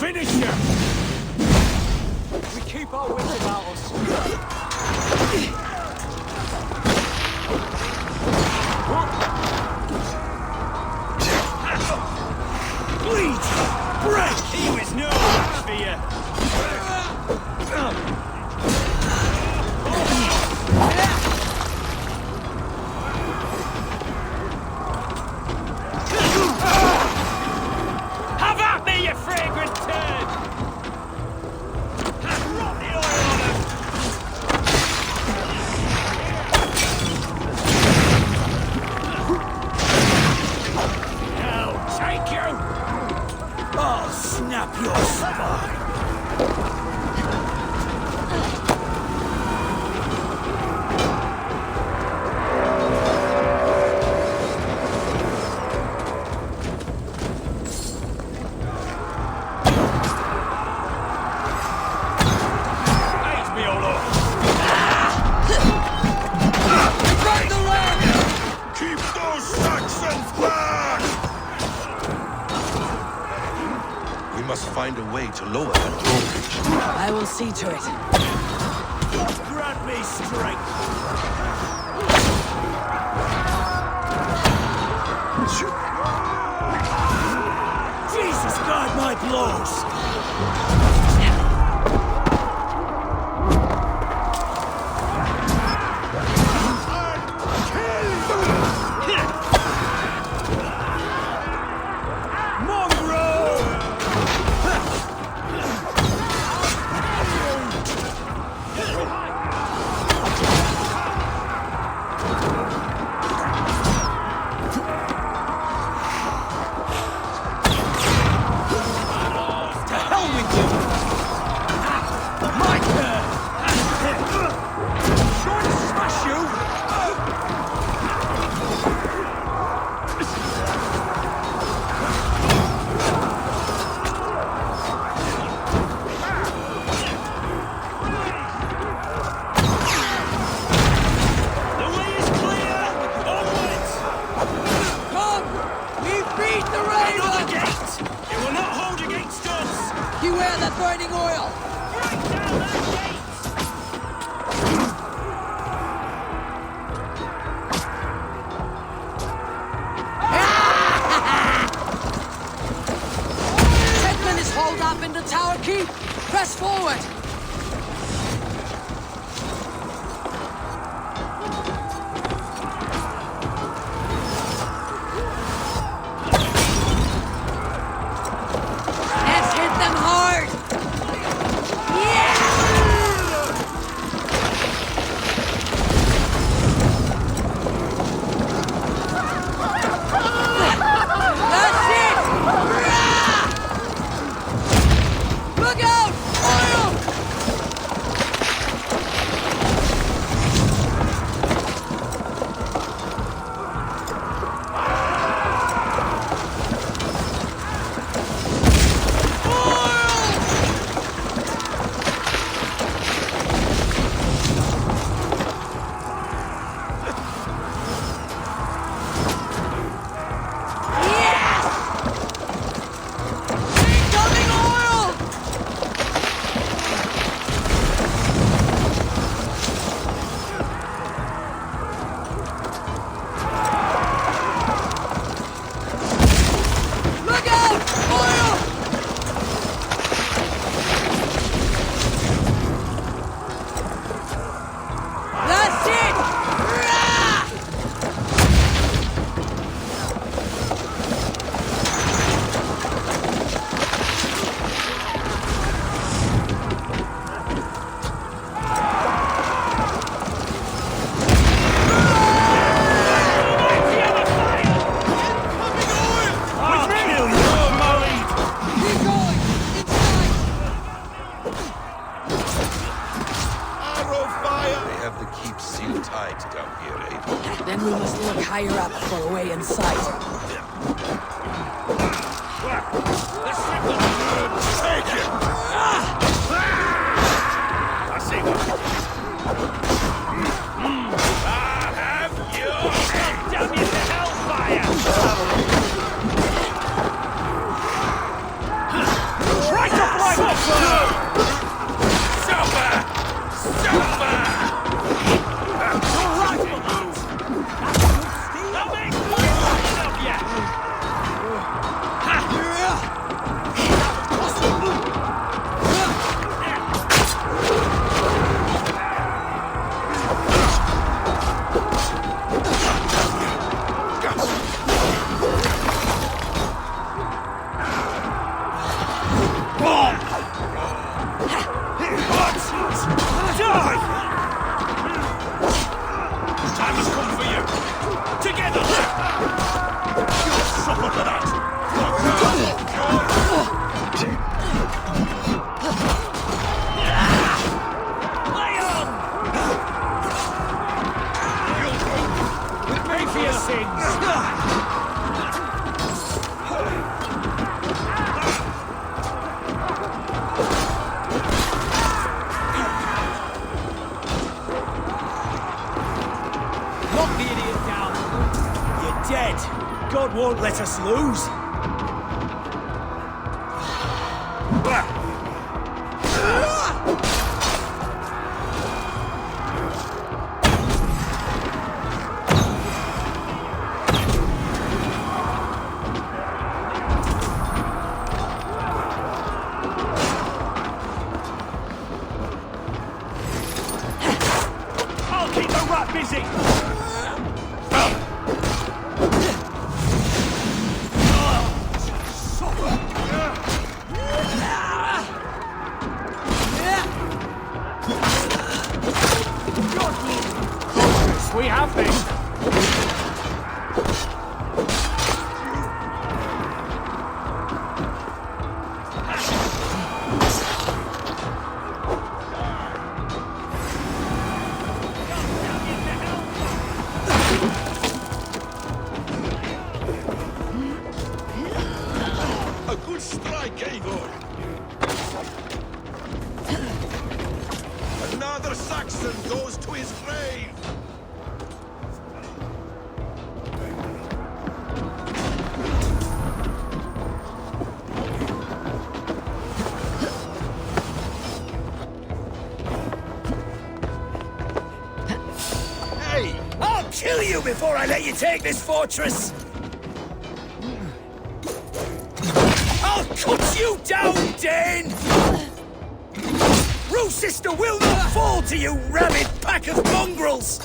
Finish him! We keep our wits about us. Bleed! Break! He was no match for you. Have at me, you fragrant turd! Rot the oil on him! Hell, take you! I'll snap your spine! Ace me all up! Run the land! Keep those Saxons back! We must find a way to lower that drawbridge. I will see to it. Grant me strength! Jesus, guard my blows! burning oil! Setman is holed up in the tower keep. Press forward. Let's hit them hard! That's it! Look out! Oil! Incoming oil! Look out! Oil! That's it! Arrow fire! They have the keep sealed tight down here, eh? Then we must look higher up for a way inside. Take it! I see what. I'll have you! Damn you to hellfire! Try to fly! Silver! Silver! That makes one of ya! Die! Time has come for you! Together! You'll suffer for that! Lay on! Pay for your sins! Knock the idiot down. You're dead. God won't let us lose. I'll keep the rat busy! We have this! A good strike, Eivor! Another Saxon goes to his grave! you before I let you take this fortress! I'll cut you down, Dane! Rue Sister will not fall to you, rabid pack of mongrels!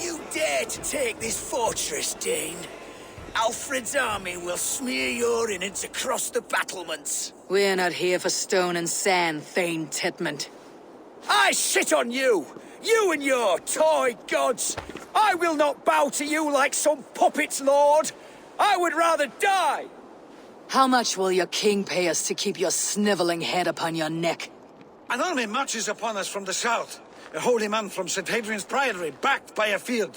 You dare to take this fortress, Dane? Alfred's army will smear your innards across the battlements. We're not here for stone and sand, Thane Tedmund. I shit on you! You and your toy gods! I will not bow to you like some puppet's lord! I would rather die! How much will your king pay us to keep your sniveling head upon your neck? An army marches upon us from the south. A holy man from St. Hadrian's Priory, backed by a field.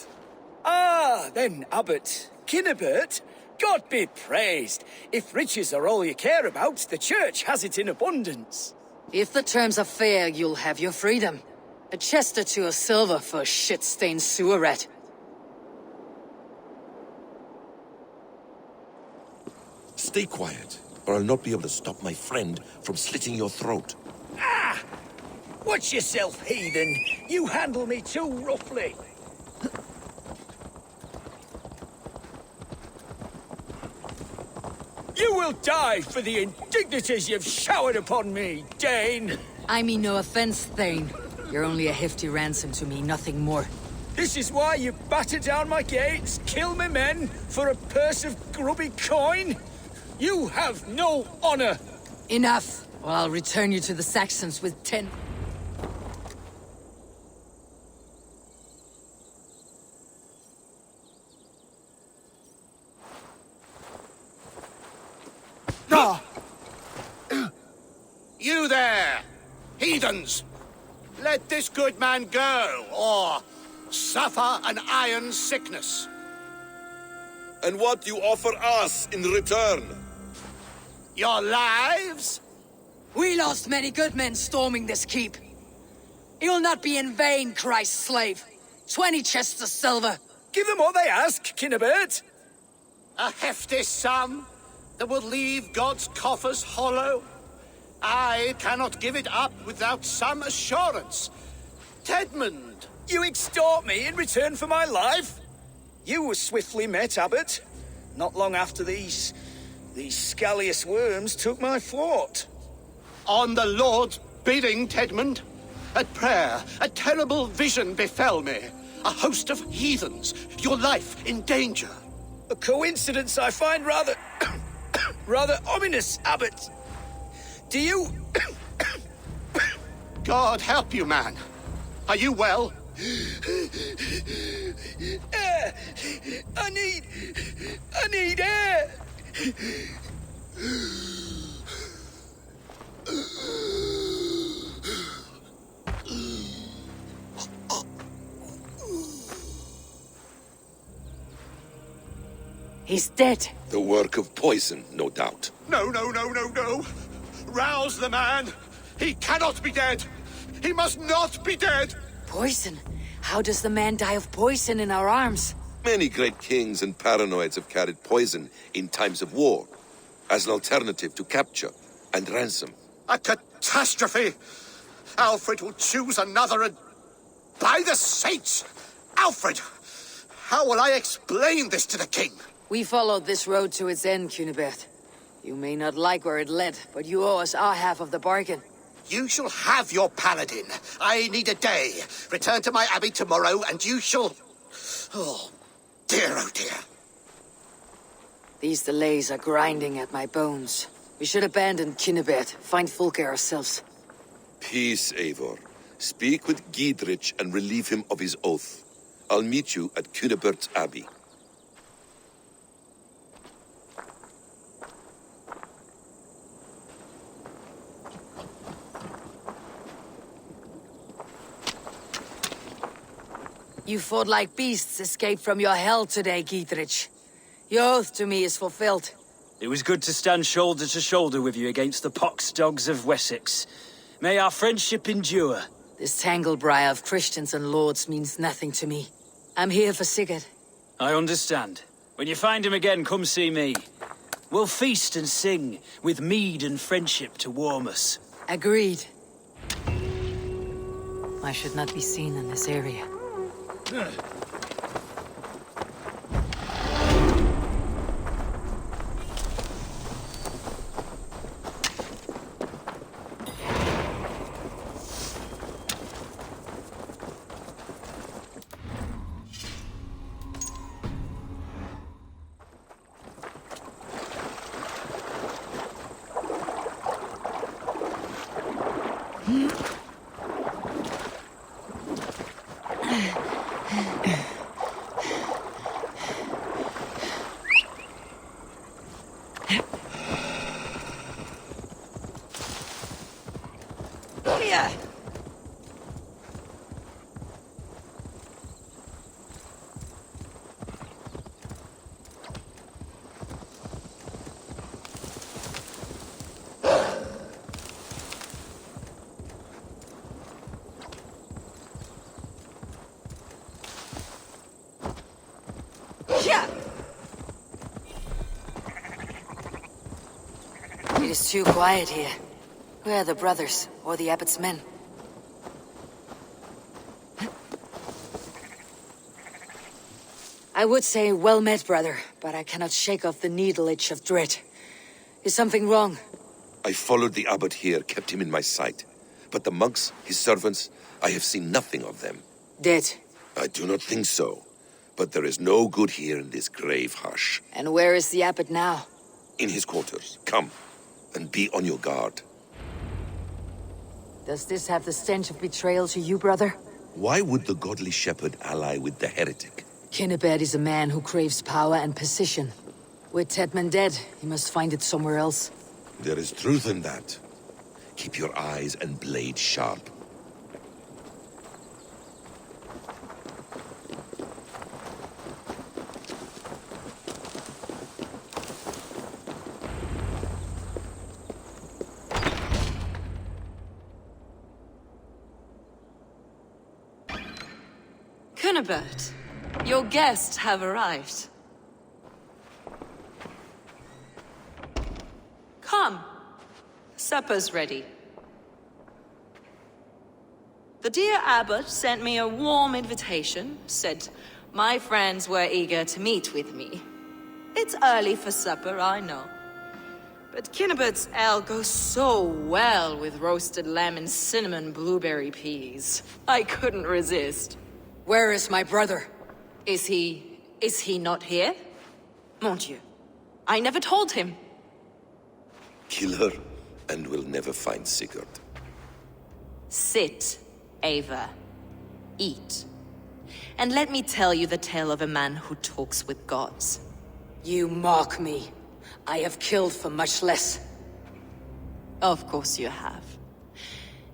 Ah, then, Abbot. Kinnebert, God be praised. If riches are all you care about, the church has it in abundance. If the terms are fair, you'll have your freedom. A chest or two of silver for a shit-stained sewer rat. Stay quiet, or I'll not be able to stop my friend from slitting your throat. Ah! Watch yourself, heathen. You handle me too roughly. You will die for the indignities you've showered upon me, Dane! I mean no offense, Thane. You're only a hefty ransom to me, nothing more. This is why you batter down my gates, kill my men, for a purse of grubby coin? You have no honor! Enough, or I'll return you to the Saxons with 10... You there, heathens! Let this good man go, or suffer an iron sickness. And what you offer us in return? Your lives? We lost many good men storming this keep. It will not be in vain, Christ's slave. 20 chests of silver. Give them what they ask, Kinnebert. A hefty sum that will leave God's coffers hollow? I cannot give it up without some assurance. Tedmund! You extort me in return for my life? You were swiftly met, Abbot. Not long after these scallious worms took my fort. On the Lord's bidding, Tedmund. At prayer, a terrible vision befell me. A host of heathens, your life in danger. A coincidence I find rather... rather ominous, Abbot. Do you... God help you, man. Are you well? Air! I need air! He's dead. The work of poison, no doubt. No. Rouse the man. He cannot be dead. He must not be dead. Poison? How does the man die of poison in our arms? Many great kings and paranoids have carried poison in times of war, as an alternative to capture and ransom. A catastrophe! Alfred will choose another and... By the saints! Alfred! How will I explain this to the king? We followed this road to its end, Cunibert. You may not like where it led, but you owe us our half of the bargain. You shall have your paladin. I need a day. Return to my abbey tomorrow, and you shall... Oh dear. These delays are grinding at my bones. We should abandon Cunibert, find Fulke ourselves. Peace, Eivor. Speak with Giedrich and relieve him of his oath. I'll meet you at Cunebert's Abbey. You fought like beasts escaped from your hell today, Giedrich. Your oath to me is fulfilled. It was good to stand shoulder to shoulder with you against the pox dogs of Wessex. May our friendship endure. This tanglebriar of Christians and lords means nothing to me. I'm here for Sigurd. I understand. When you find him again, come see me. We'll feast and sing, with mead and friendship to warm us. Agreed. I should not be seen in this area. It is too quiet here. Where are the brothers, or the abbot's men? I would say well met, brother, but I cannot shake off the needle itch of dread. Is something wrong? I followed the abbot here, kept him in my sight. But the monks, his servants, I have seen nothing of them. Dead? I do not think so. But there is no good here in this grave hush. And where is the abbot now? In his quarters. Come, and be on your guard. Does this have the stench of betrayal to you, brother? Why would the godly shepherd ally with the heretic? Kinnebed is a man who craves power and position. With Tedman dead, he must find it somewhere else. There is truth in that. Keep your eyes and blade sharp. Cunibert, your guests have arrived. Come. Supper's ready. The dear abbot sent me a warm invitation, said my friends were eager to meet with me. It's early for supper, I know. But Kinnibert's ale goes so well with roasted lamb and cinnamon blueberry peas. I couldn't resist. Where is my brother? Is he not here? Mon Dieu. I never told him. Kill her, and we'll never find Sigurd. Sit, Ava. Eat. And let me tell you the tale of a man who talks with gods. You mock me. I have killed for much less. Of course you have.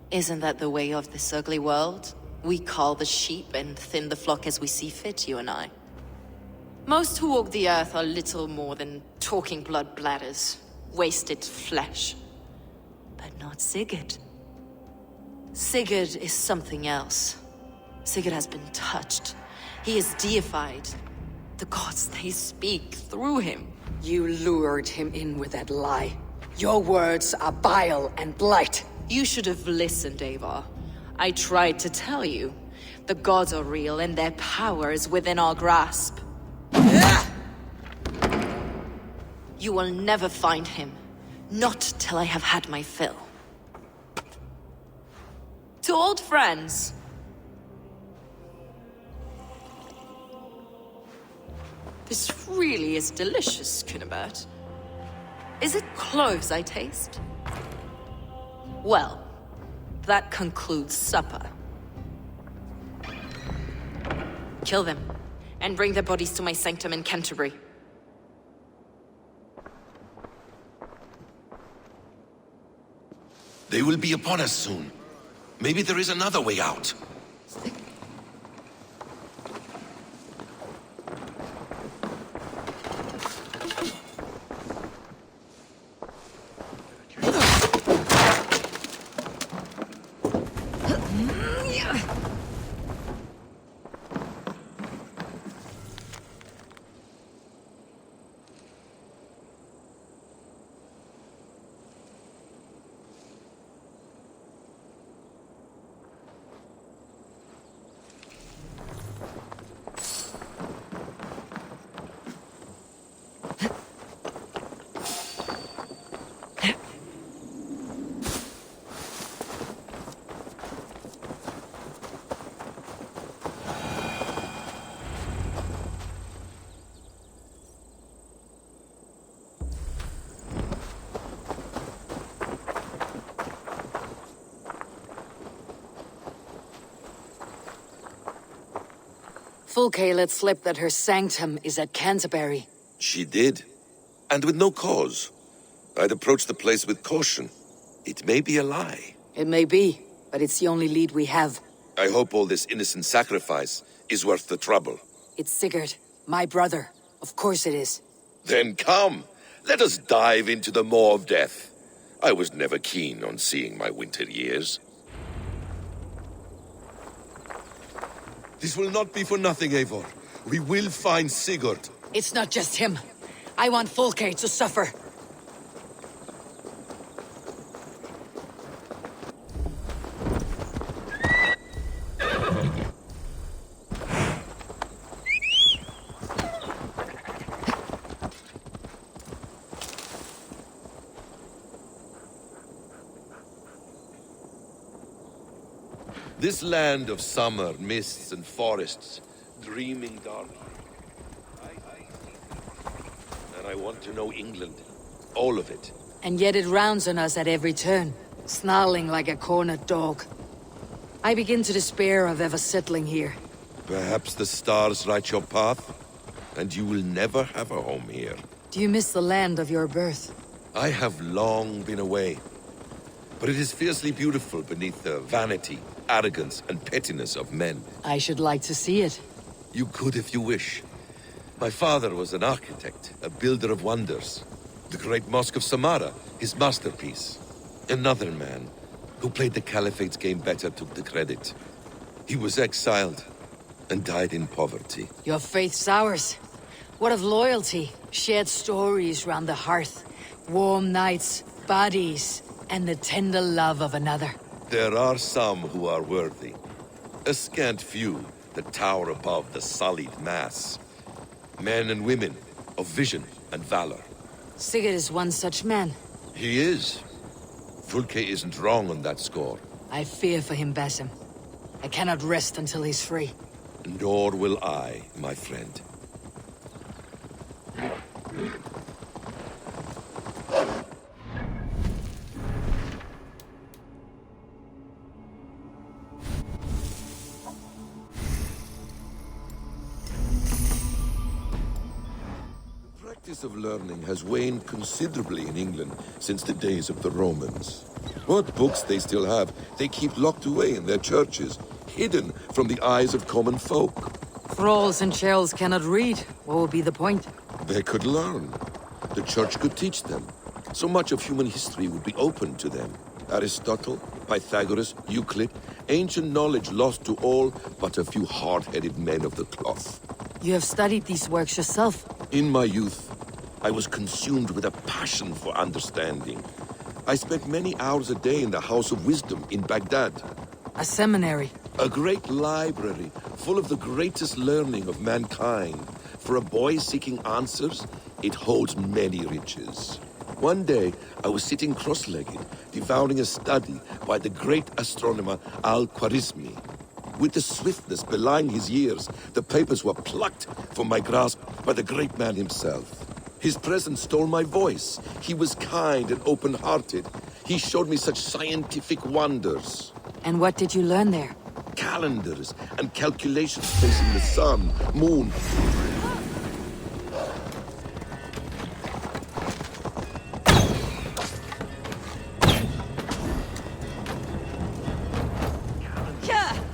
Isn't that the way of this ugly world? We cull the sheep and thin the flock as we see fit, you and I. Most who walk the earth are little more than talking blood bladders, wasted flesh. But not Sigurd. Sigurd is something else. Sigurd has been touched. He is deified. The gods, they speak through him. You lured him in with that lie. Your words are bile and blight. You should have listened, Avar. I tried to tell you. The gods are real and their power is within our grasp. You will never find him. Not till I have had my fill. To old friends. This really is delicious, Cunibert. Is it cloves I taste? Well, That concludes supper. Kill them, and bring their bodies to my sanctum in Canterbury. They will be upon us soon. Maybe there is another way out. Fulke let slip that her sanctum is at Canterbury. She did. And with no cause. I'd approach the place with caution. It may be a lie. It may be, but it's the only lead we have. I hope all this innocent sacrifice is worth the trouble. It's Sigurd, my brother. Of course it is. Then come, let us dive into the maw of death. I was never keen on seeing my winter years. This will not be for nothing, Eivor. We will find Sigurd. It's not just him. I want Fulke to suffer. This land of summer, mists and forests, dreaming dark. And I want to know England. All of it. And yet it rounds on us at every turn, snarling like a cornered dog. I begin to despair of ever settling here. Perhaps the stars write your path, and you will never have a home here. Do you miss the land of your birth? I have long been away. But it is fiercely beautiful beneath the vanity, arrogance, and pettiness of men. I should like to see it. You could if you wish. My father was an architect, a builder of wonders. The great Mosque of Samarra, his masterpiece. Another man, who played the Caliphate's game better, took the credit. He was exiled, and died in poverty. Your faith sours. What of loyalty? Shared stories round the hearth. Warm nights, bodies, and the tender love of another. There are some who are worthy. A scant few that tower above the sullied mass. Men and women of vision and valor. Sigurd is one such man. He is. Fulke isn't wrong on that score. I fear for him, Basim. I cannot rest until he's free. Nor will I, my friend. The practice of learning has waned considerably in England since the days of the Romans. What books they still have, they keep locked away in their churches, hidden from the eyes of common folk. Thralls and churls cannot read. What would be the point? They could learn. The church could teach them. So much of human history would be open to them. Aristotle, Pythagoras, Euclid, ancient knowledge lost to all but a few hard-headed men of the cloth. You have studied these works yourself. In my youth, I was consumed with a passion for understanding. I spent many hours a day in the House of Wisdom in Baghdad. A seminary. A great library full of the greatest learning of mankind. For a boy seeking answers, it holds many riches. One day, I was sitting cross-legged, devouring a study by the great astronomer Al-Khwarizmi. With the swiftness belying his years, the papers were plucked from my grasp by the great man himself. His presence stole my voice. He was kind and open-hearted. He showed me such scientific wonders. And what did you learn there? Calendars and calculations facing the sun, moon.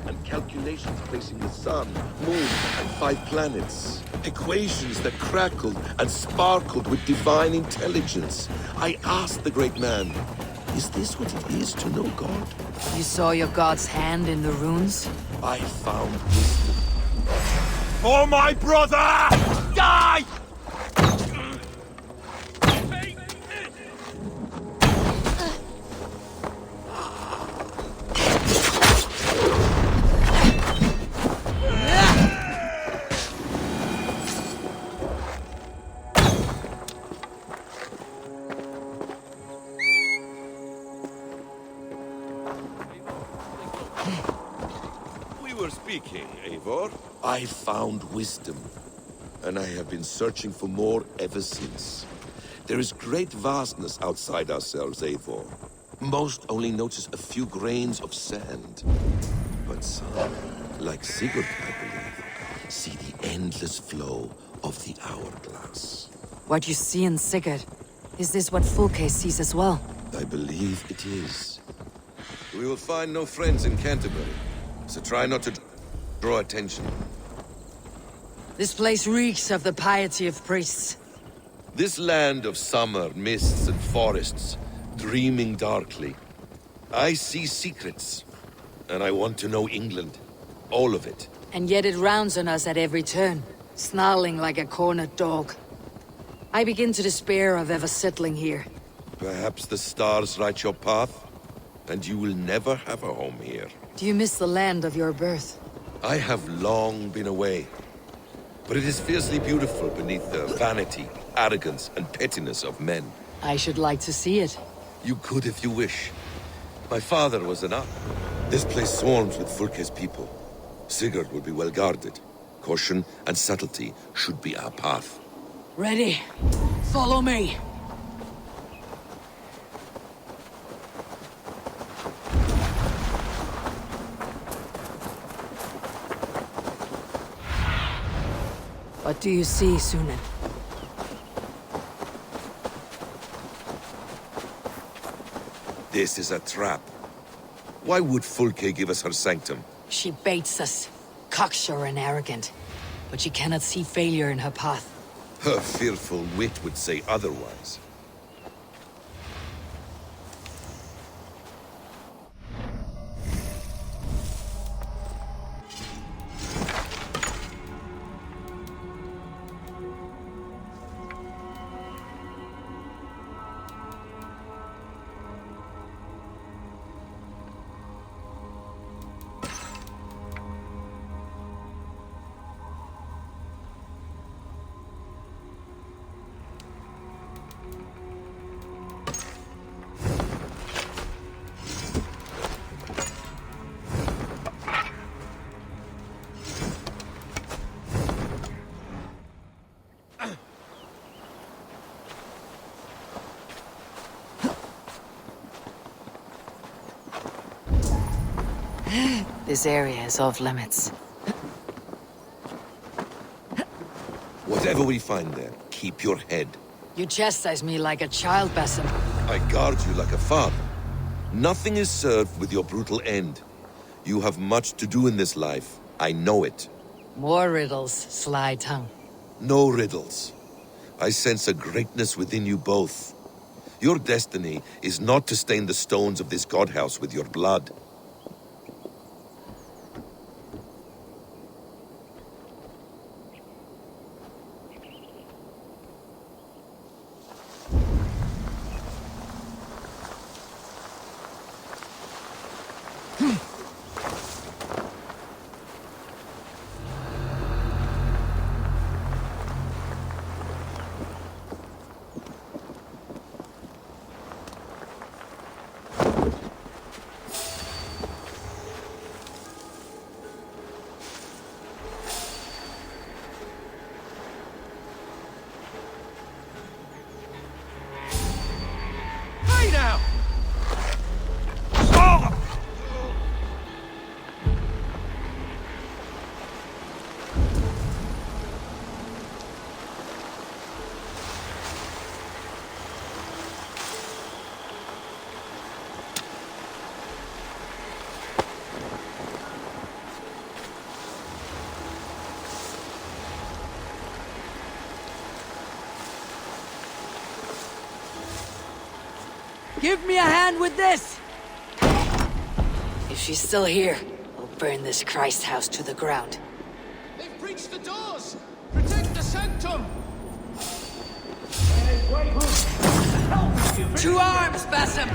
And calculations placing the sun, moon, and 5 planets. Equations that crackled and sparkled with divine intelligence. I asked the great man, is this what it is to know God? You saw your god's hand in the runes? I found wisdom. For my brother! Die! Speaking, Eivor. I found wisdom, and I have been searching for more ever since. There is great vastness outside ourselves, Eivor. Most only notice a few grains of sand. But some, like Sigurd, I believe, see the endless flow of the hourglass. What you see in Sigurd, is this what Fulke sees as well? I believe it is. We will find no friends in Canterbury, so try not to draw attention. This place reeks of the piety of priests. This land of summer, mists and forests, dreaming darkly. I see secrets, and I want to know England. All of it. And yet it rounds on us at every turn, snarling like a cornered dog. I begin to despair of ever settling here. Perhaps the stars write your path, and you will never have a home here. Do you miss the land of your birth? I have long been away, but it is fiercely beautiful beneath the vanity, arrogance, and pettiness of men. I should like to see it. You could if you wish. My father was an Up. This place swarms with Fulke's people. Sigurd will be well guarded. Caution and subtlety should be our path. Ready. Follow me. What do you see, Sunan? This is a trap. Why would Fulke give us her sanctum? She baits us, cocksure and arrogant. But she cannot see failure in her path. Her fearful wit would say otherwise. This area is off limits. Whatever we find there, keep your head. You chastise me like a child, Basim. I guard you like a father. Nothing is served with your brutal end. You have much to do in this life. I know it. More riddles, sly tongue. No riddles. I sense a greatness within you both. Your destiny is not to stain the stones of this godhouse with your blood. Give me a hand with this! If she's still here, I'll burn this Christ house to the ground. They've breached the doors! Protect the sanctum! To arms, Basim!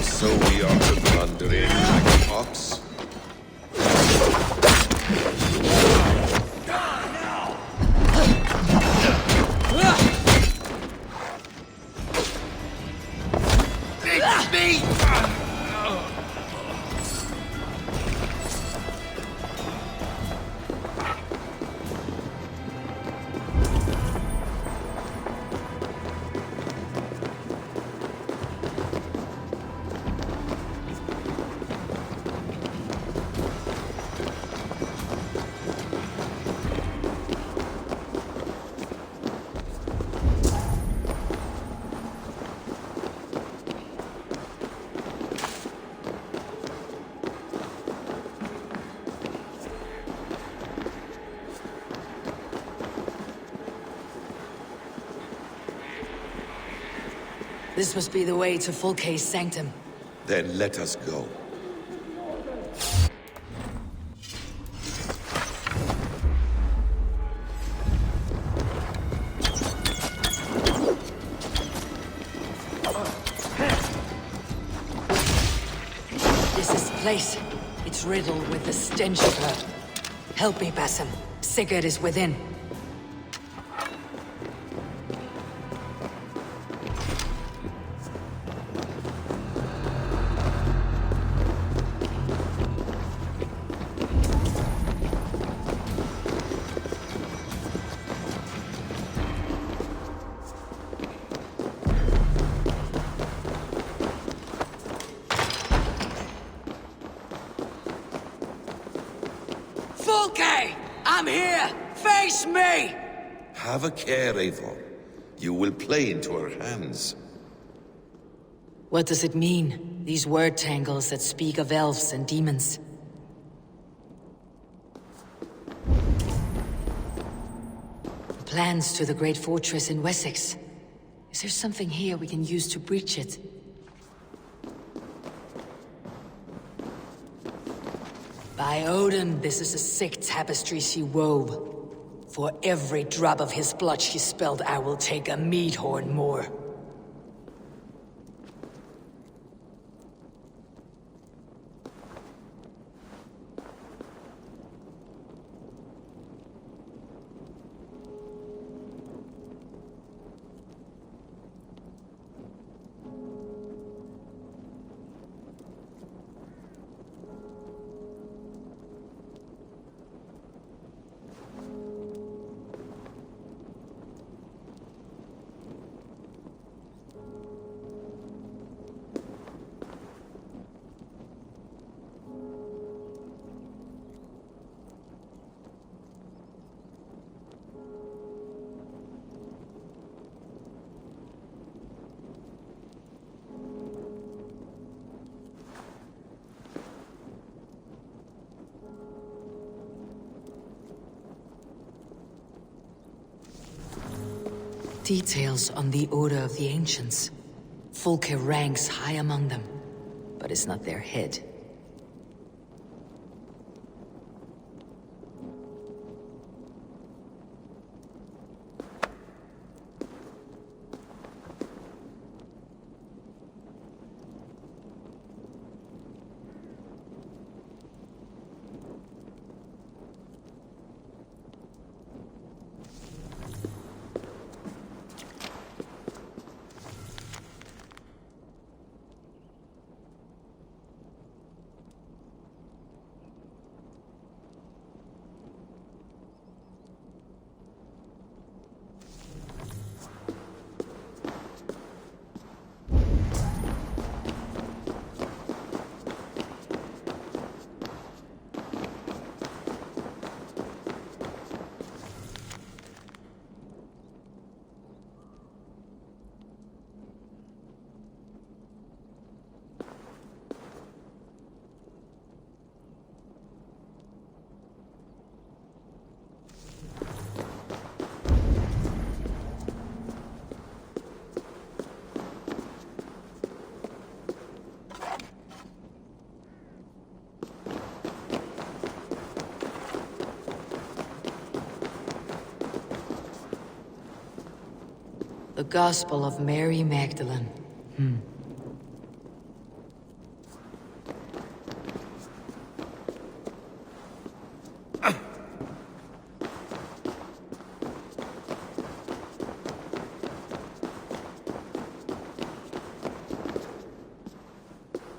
So we are to blunder in like an ox? It's me! This must be the way to Fulke's sanctum. Then let us go. This is the place. It's riddled with the stench of her. Help me, Basim. Sigurd is within. Fulke! I'm here! Face me! Have a care, Eivor. You will play into her hands. What does it mean? These word tangles that speak of elves and demons. Plans to the great fortress in Wessex. Is there something here we can use to breach it? By Odin, this is a sick tapestry she wove. For every drop of his blood she spilled, I will take a mead horn more. Details on the Order of the Ancients. Fulke ranks high among them, but is not their head. The Gospel of Mary Magdalene.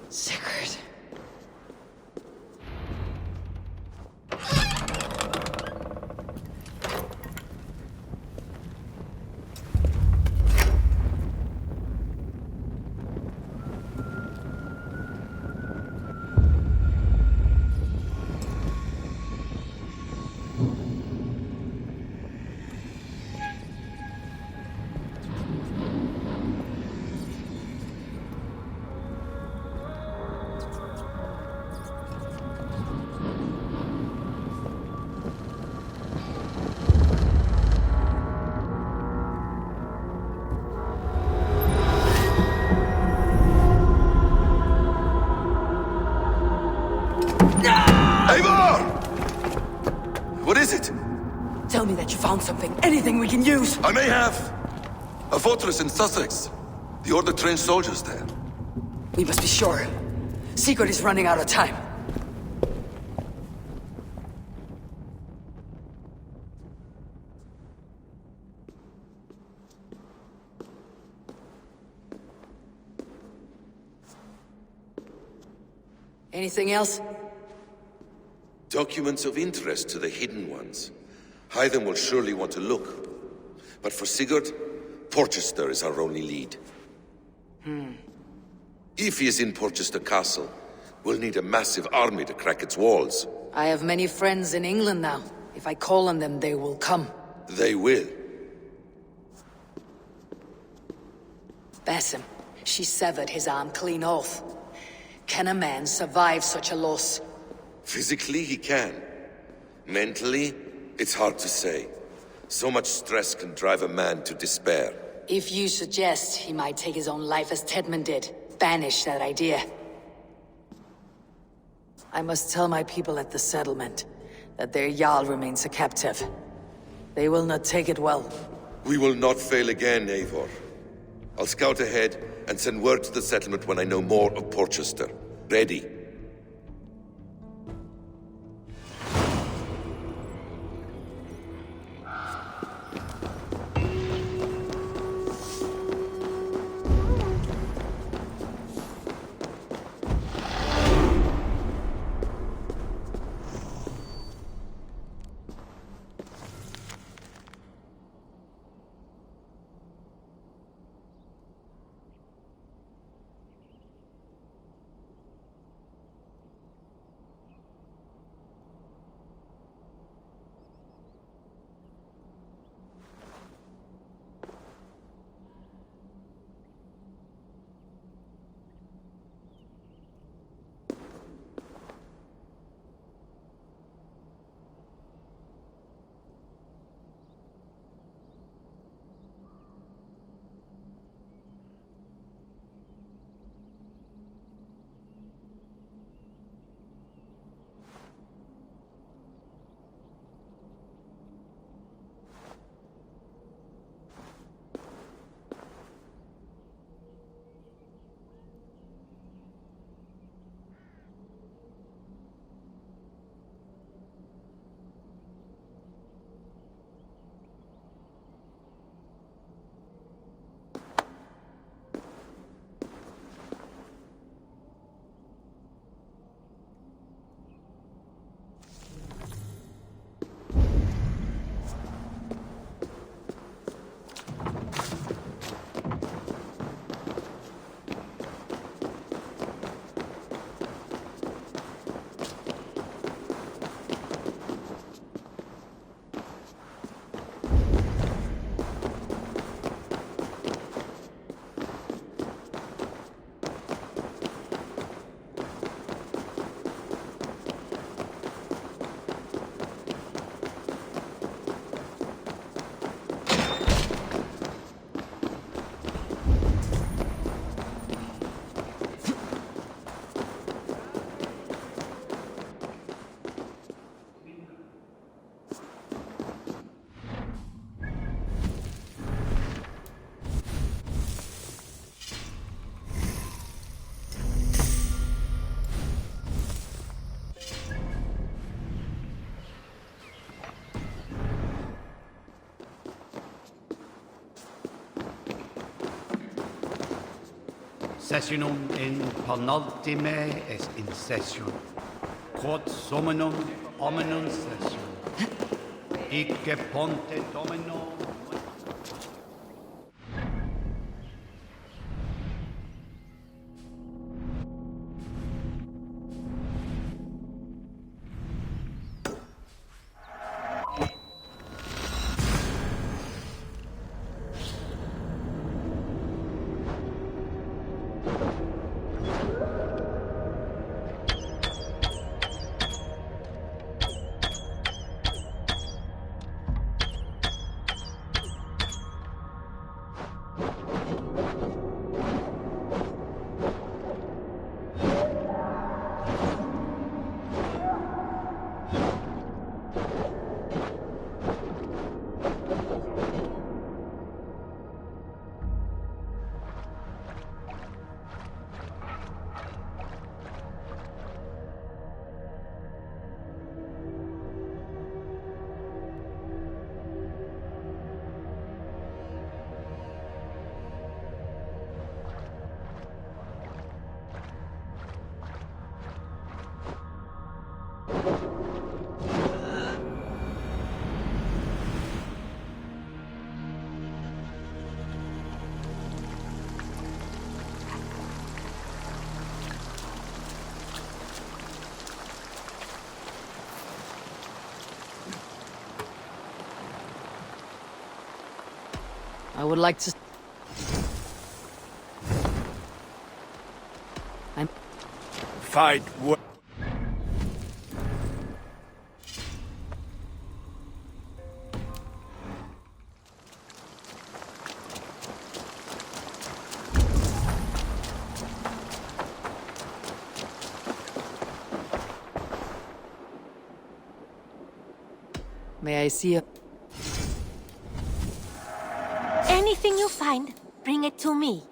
Sigurd. Eivor! What is it? Tell me that you found something. Anything we can use. I may have. A fortress in Sussex. The Order trained soldiers there. We must be sure. Sigurd is running out of time. Anything else? Documents of interest to the Hidden Ones. Hythen will surely want to look. But for Sigurd, Porchester is our only lead. If he is in Porchester Castle, we'll need a massive army to crack its walls. I have many friends in England now. If I call on them, they will come. They will. Basim, she severed his arm clean off. Can a man survive such a loss? Physically, he can. Mentally, it's hard to say. So much stress can drive a man to despair. If you suggest he might take his own life as Tedman did, banish that idea. I must tell my people at the settlement that their Jarl remains a captive. They will not take it well. We will not fail again, Eivor. I'll scout ahead and send word to the settlement when I know more of Porchester. Ready. Sessionum in penultime est in session. Quod somenum hominum session. Icke ponte domino. I would like to... Fight what? May I see a... Anything you find, bring it to me.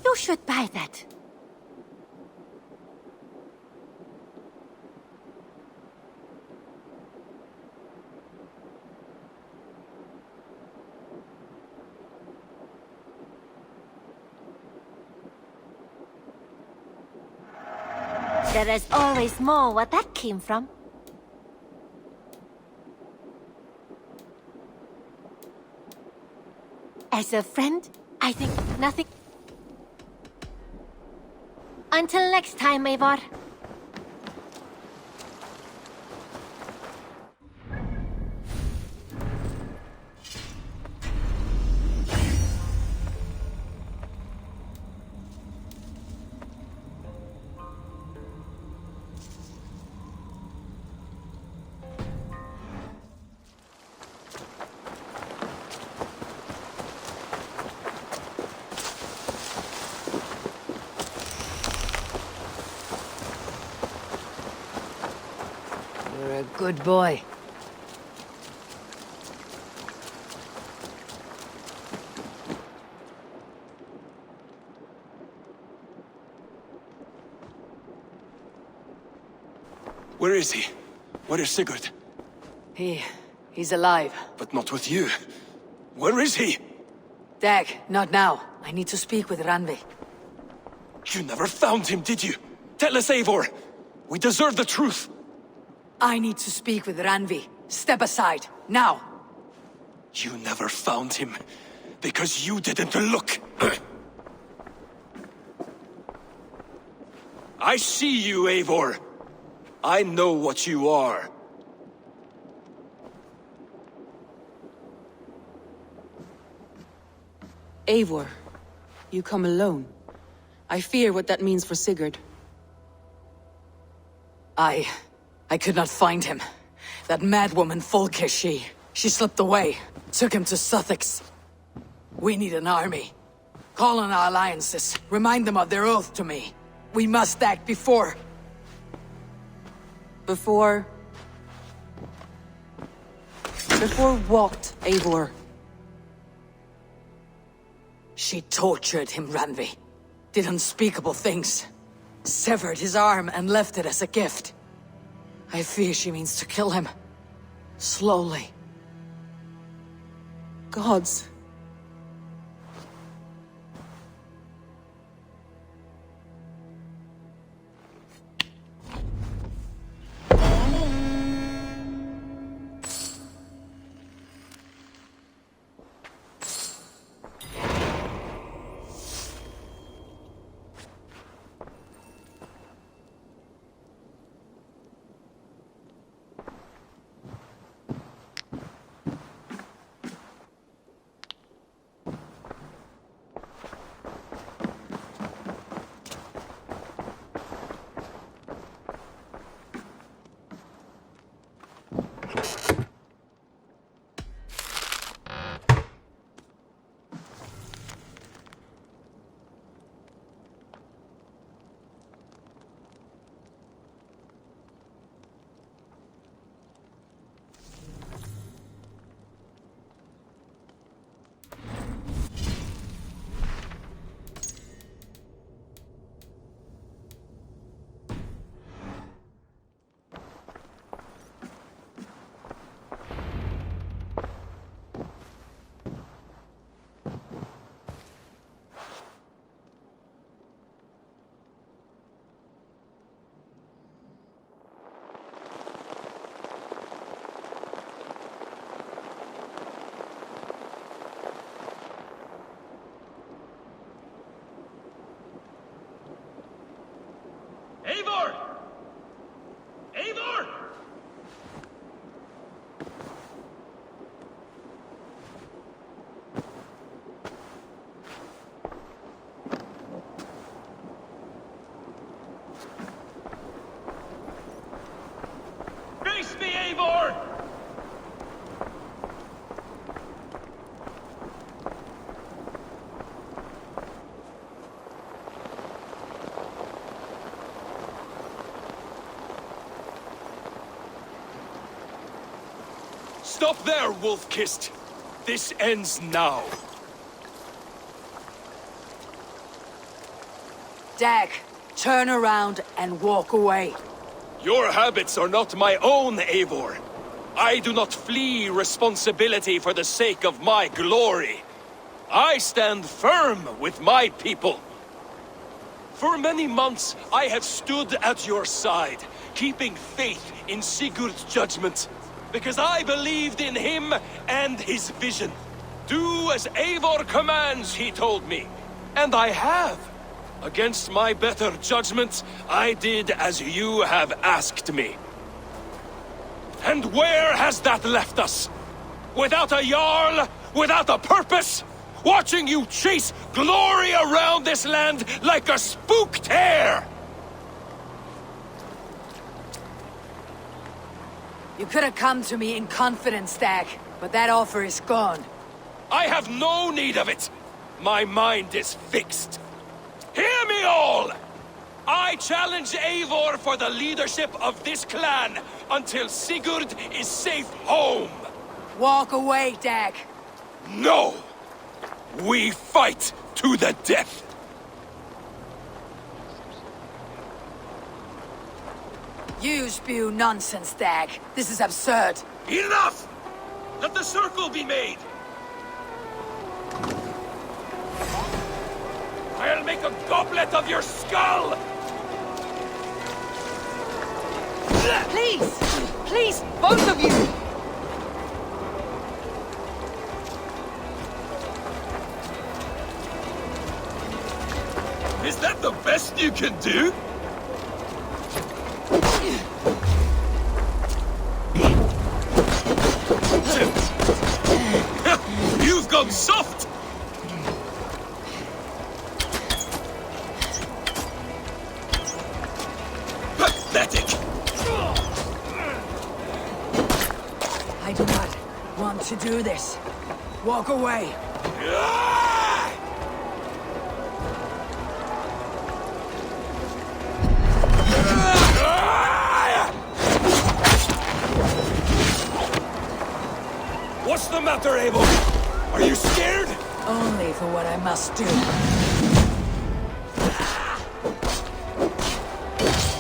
You should buy that. There is always more where that came from. As a friend, I think nothing... Until next time, Eivor. You're a good boy. Where is he? Where is Sigurd? He's alive. But not with you. Where is he? Dag, not now. I need to speak with Randvi. You never found him, did you? Tell us, Eivor. We deserve the truth. I need to speak with Randvi. Step aside, now. You never found him, because you didn't look. I see you, Eivor. I know what you are. Eivor, you come alone. I fear what that means for Sigurd. I could not find him. That madwoman Folke, she slipped away. Took him to Sussex. We need an army. Call on our alliances. Remind them of their oath to me. We must act before... Before what, Eivor? She tortured him, Randvi. Did unspeakable things. Severed his arm and left it as a gift. I fear she means to kill him. Slowly. Gods. Eivor! Eivor! Face me, Eivor! Stop there, Wolf-Kissed! This ends now. Dag, turn around and walk away. Your habits are not my own, Eivor. I do not flee responsibility for the sake of my glory. I stand firm with my people. For many months, I have stood at your side, keeping faith in Sigurd's judgment, because I believed in him and his vision. Do as Eivor commands, he told me. And I have. Against my better judgment, I did as you have asked me. And where has that left us? Without a Jarl? Without a purpose? Watching you chase glory around this land like a spooked hare! You could have come to me in confidence, Dag, but that offer is gone. I have no need of it! My mind is fixed. Hear me all! I challenge Eivor for the leadership of this clan until Sigurd is safe home! Walk away, Dag. No! We fight to the death! You spew nonsense, Dag. This is absurd. Enough! Let the circle be made! I'll make a goblet of your skull! Please! Please, both of you! Is that the best you can do? You've gone soft! Pathetic! I do not want to do this. Walk away. What's the matter, Abel? Are you scared? Only for what I must do.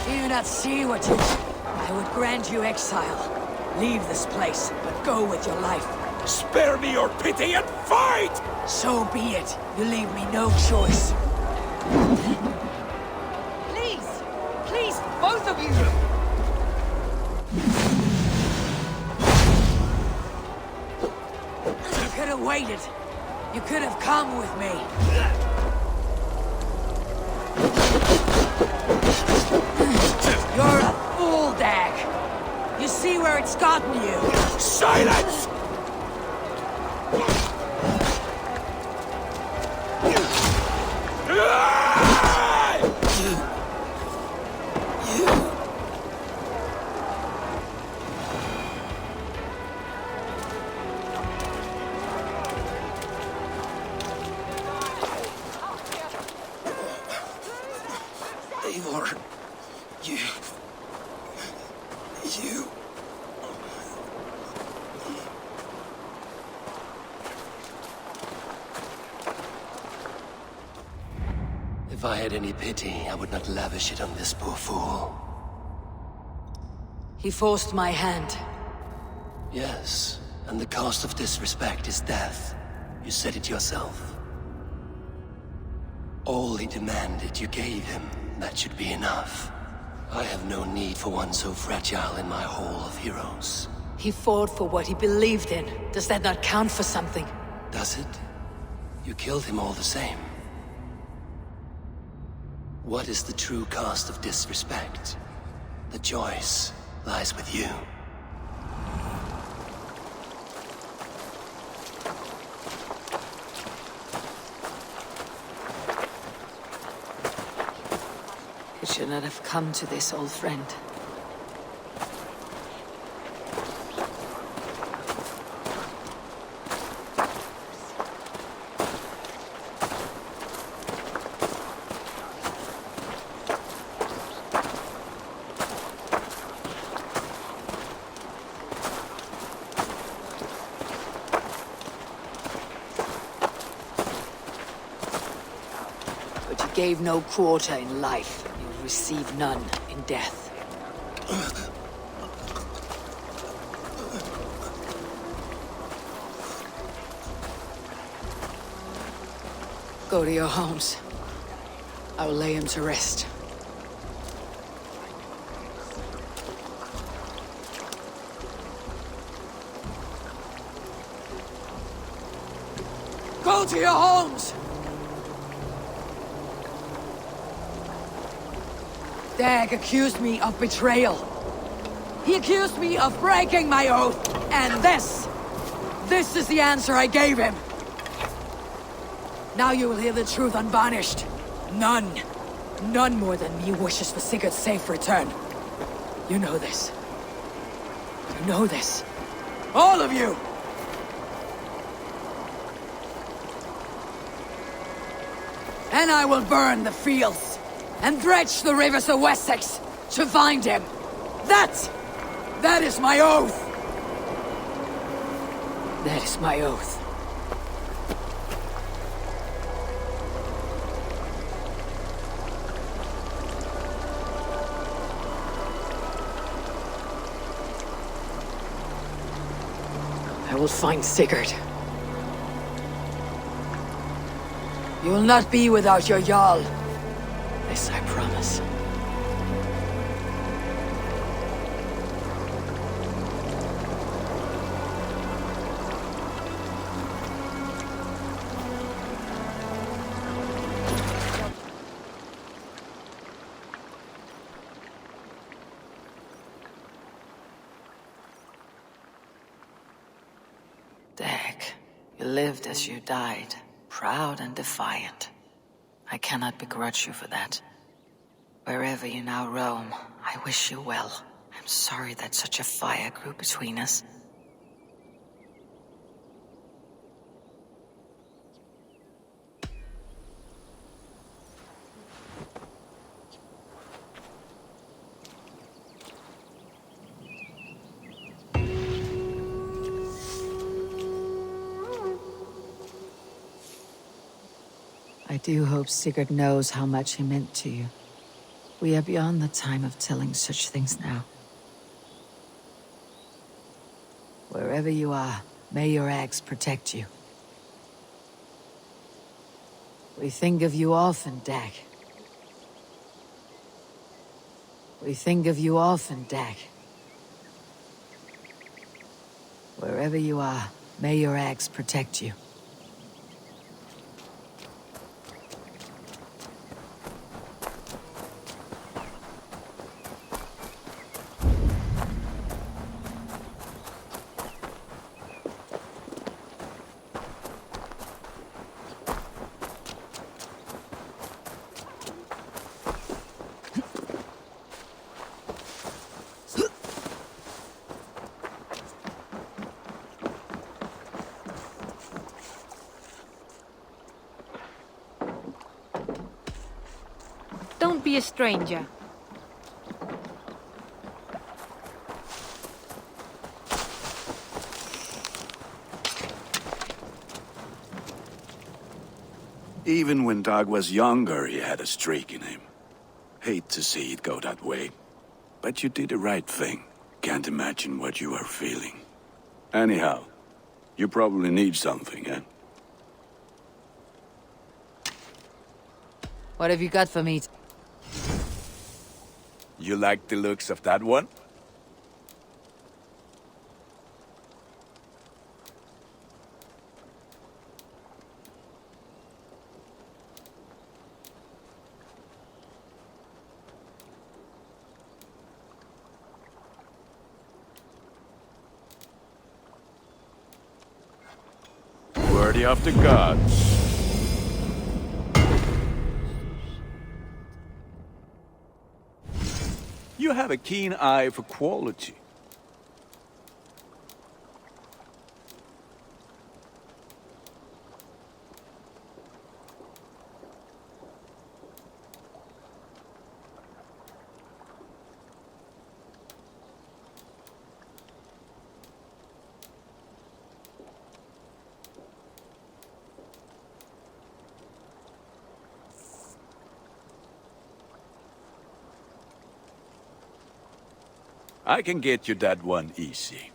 Do you not see what you... I would grant you exile. Leave this place, but go with your life. Spare me your pity and fight! So be it. You leave me no choice. Please! Please, both of you! You could have waited. You could have come with me. You're a fool, Dag. You see where it's gotten you. Silence! Eivor, you... If I had any pity, I would not lavish it on this poor fool. He forced my hand. Yes, and the cost of disrespect is death. You said it yourself. All he demanded, you gave him. That should be enough. I have no need for one so fragile in my hall of heroes. He fought for what he believed in. Does that not count for something? Does it? You killed him all the same. What is the true cost of disrespect? The choice lies with you. It should not have come to this, old friend. But you gave no quarter in life. You received none in death. Go to your homes. I will lay him to rest. Go to your homes! Dag accused me of betrayal. He accused me of breaking my oath. And this is the answer I gave him. Now you will hear the truth unvarnished. None more than me wishes for Sigurd's safe return. You know this. You know this. All of you! And I will burn the fields and dredge the rivers of Wessex to find him. That is my oath. That is my oath. I will find Sigurd. You will not be without your Jarl. This I promise. Dag, you lived as you died, proud and defiant. I cannot begrudge you for that. Wherever you now roam, I wish you well. I'm sorry that such a fire grew between us. I do hope Sigurd knows how much he meant to you. We are beyond the time of telling such things now. Wherever you are, may your axe protect you. We think of you often, Dak. We think of you often, Dak. Wherever you are, may your axe protect you. Don't be a stranger. Even when Doug was younger, he had a streak in him. Hate to see it go that way. But you did the right thing. Can't imagine what you are feeling. Anyhow, you probably need something, eh? What have you got for me? You like the looks of that one? Worthy of the gods. You have a keen eye for quality. I can get you that one easy.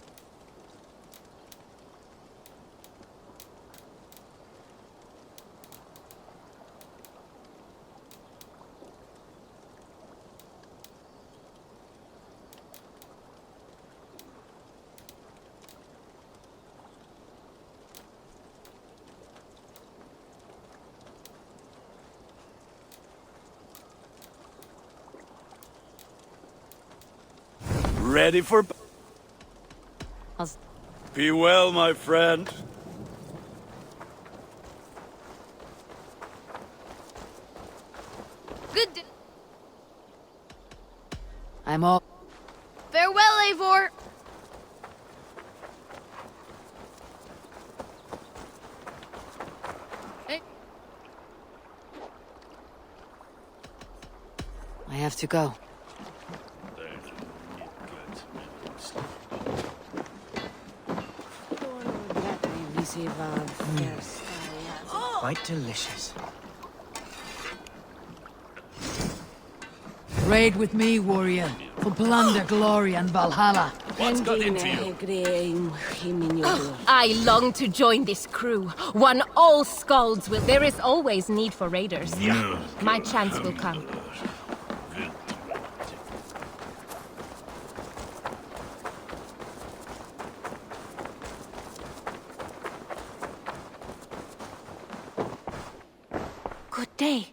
Ready for... Be well, my friend. Good day. I'm all... Farewell, Eivor! I have to go. Quite delicious. Raid with me, warrior, for plunder, glory, and Valhalla. What's got into you? I long to join this crew. One all skalds will... There is always need for raiders. My chance will come. Good day.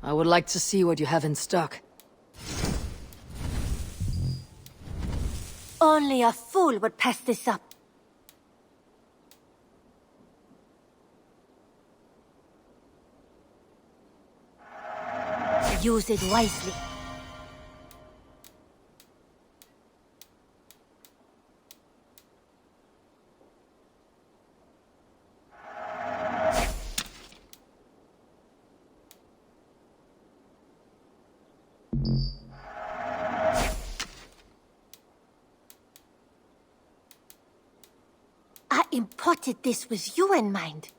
I would like to see what you have in stock. Only a fool would pass this up. Use it wisely. I imported this with you in mind.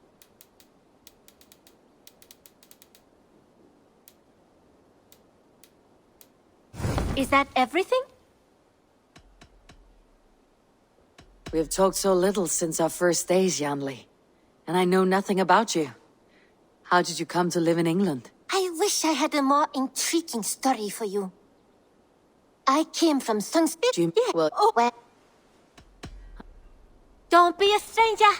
Is that everything? We have talked so little since our first days, Yanli. And I know nothing about you. How did you come to live in England? I wish I had a more intriguing story for you. I came from Sunspit. Well, don't be a stranger.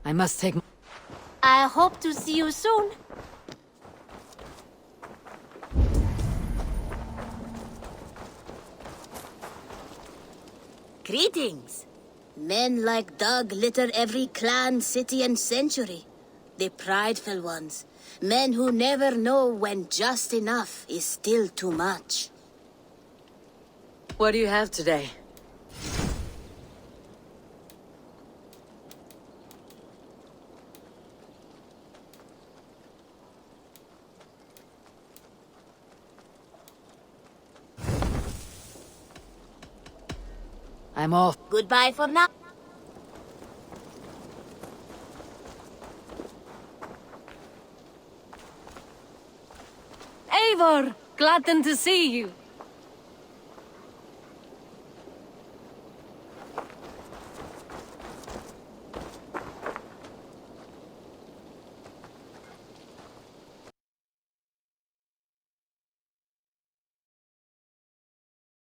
I must take... I hope to see you soon. Greetings. Men like Doug litter every clan, city, and century. The prideful ones. Men who never know when just enough is still too much. What do you have today? I'm off. Goodbye for now. Eivor, glad to see you.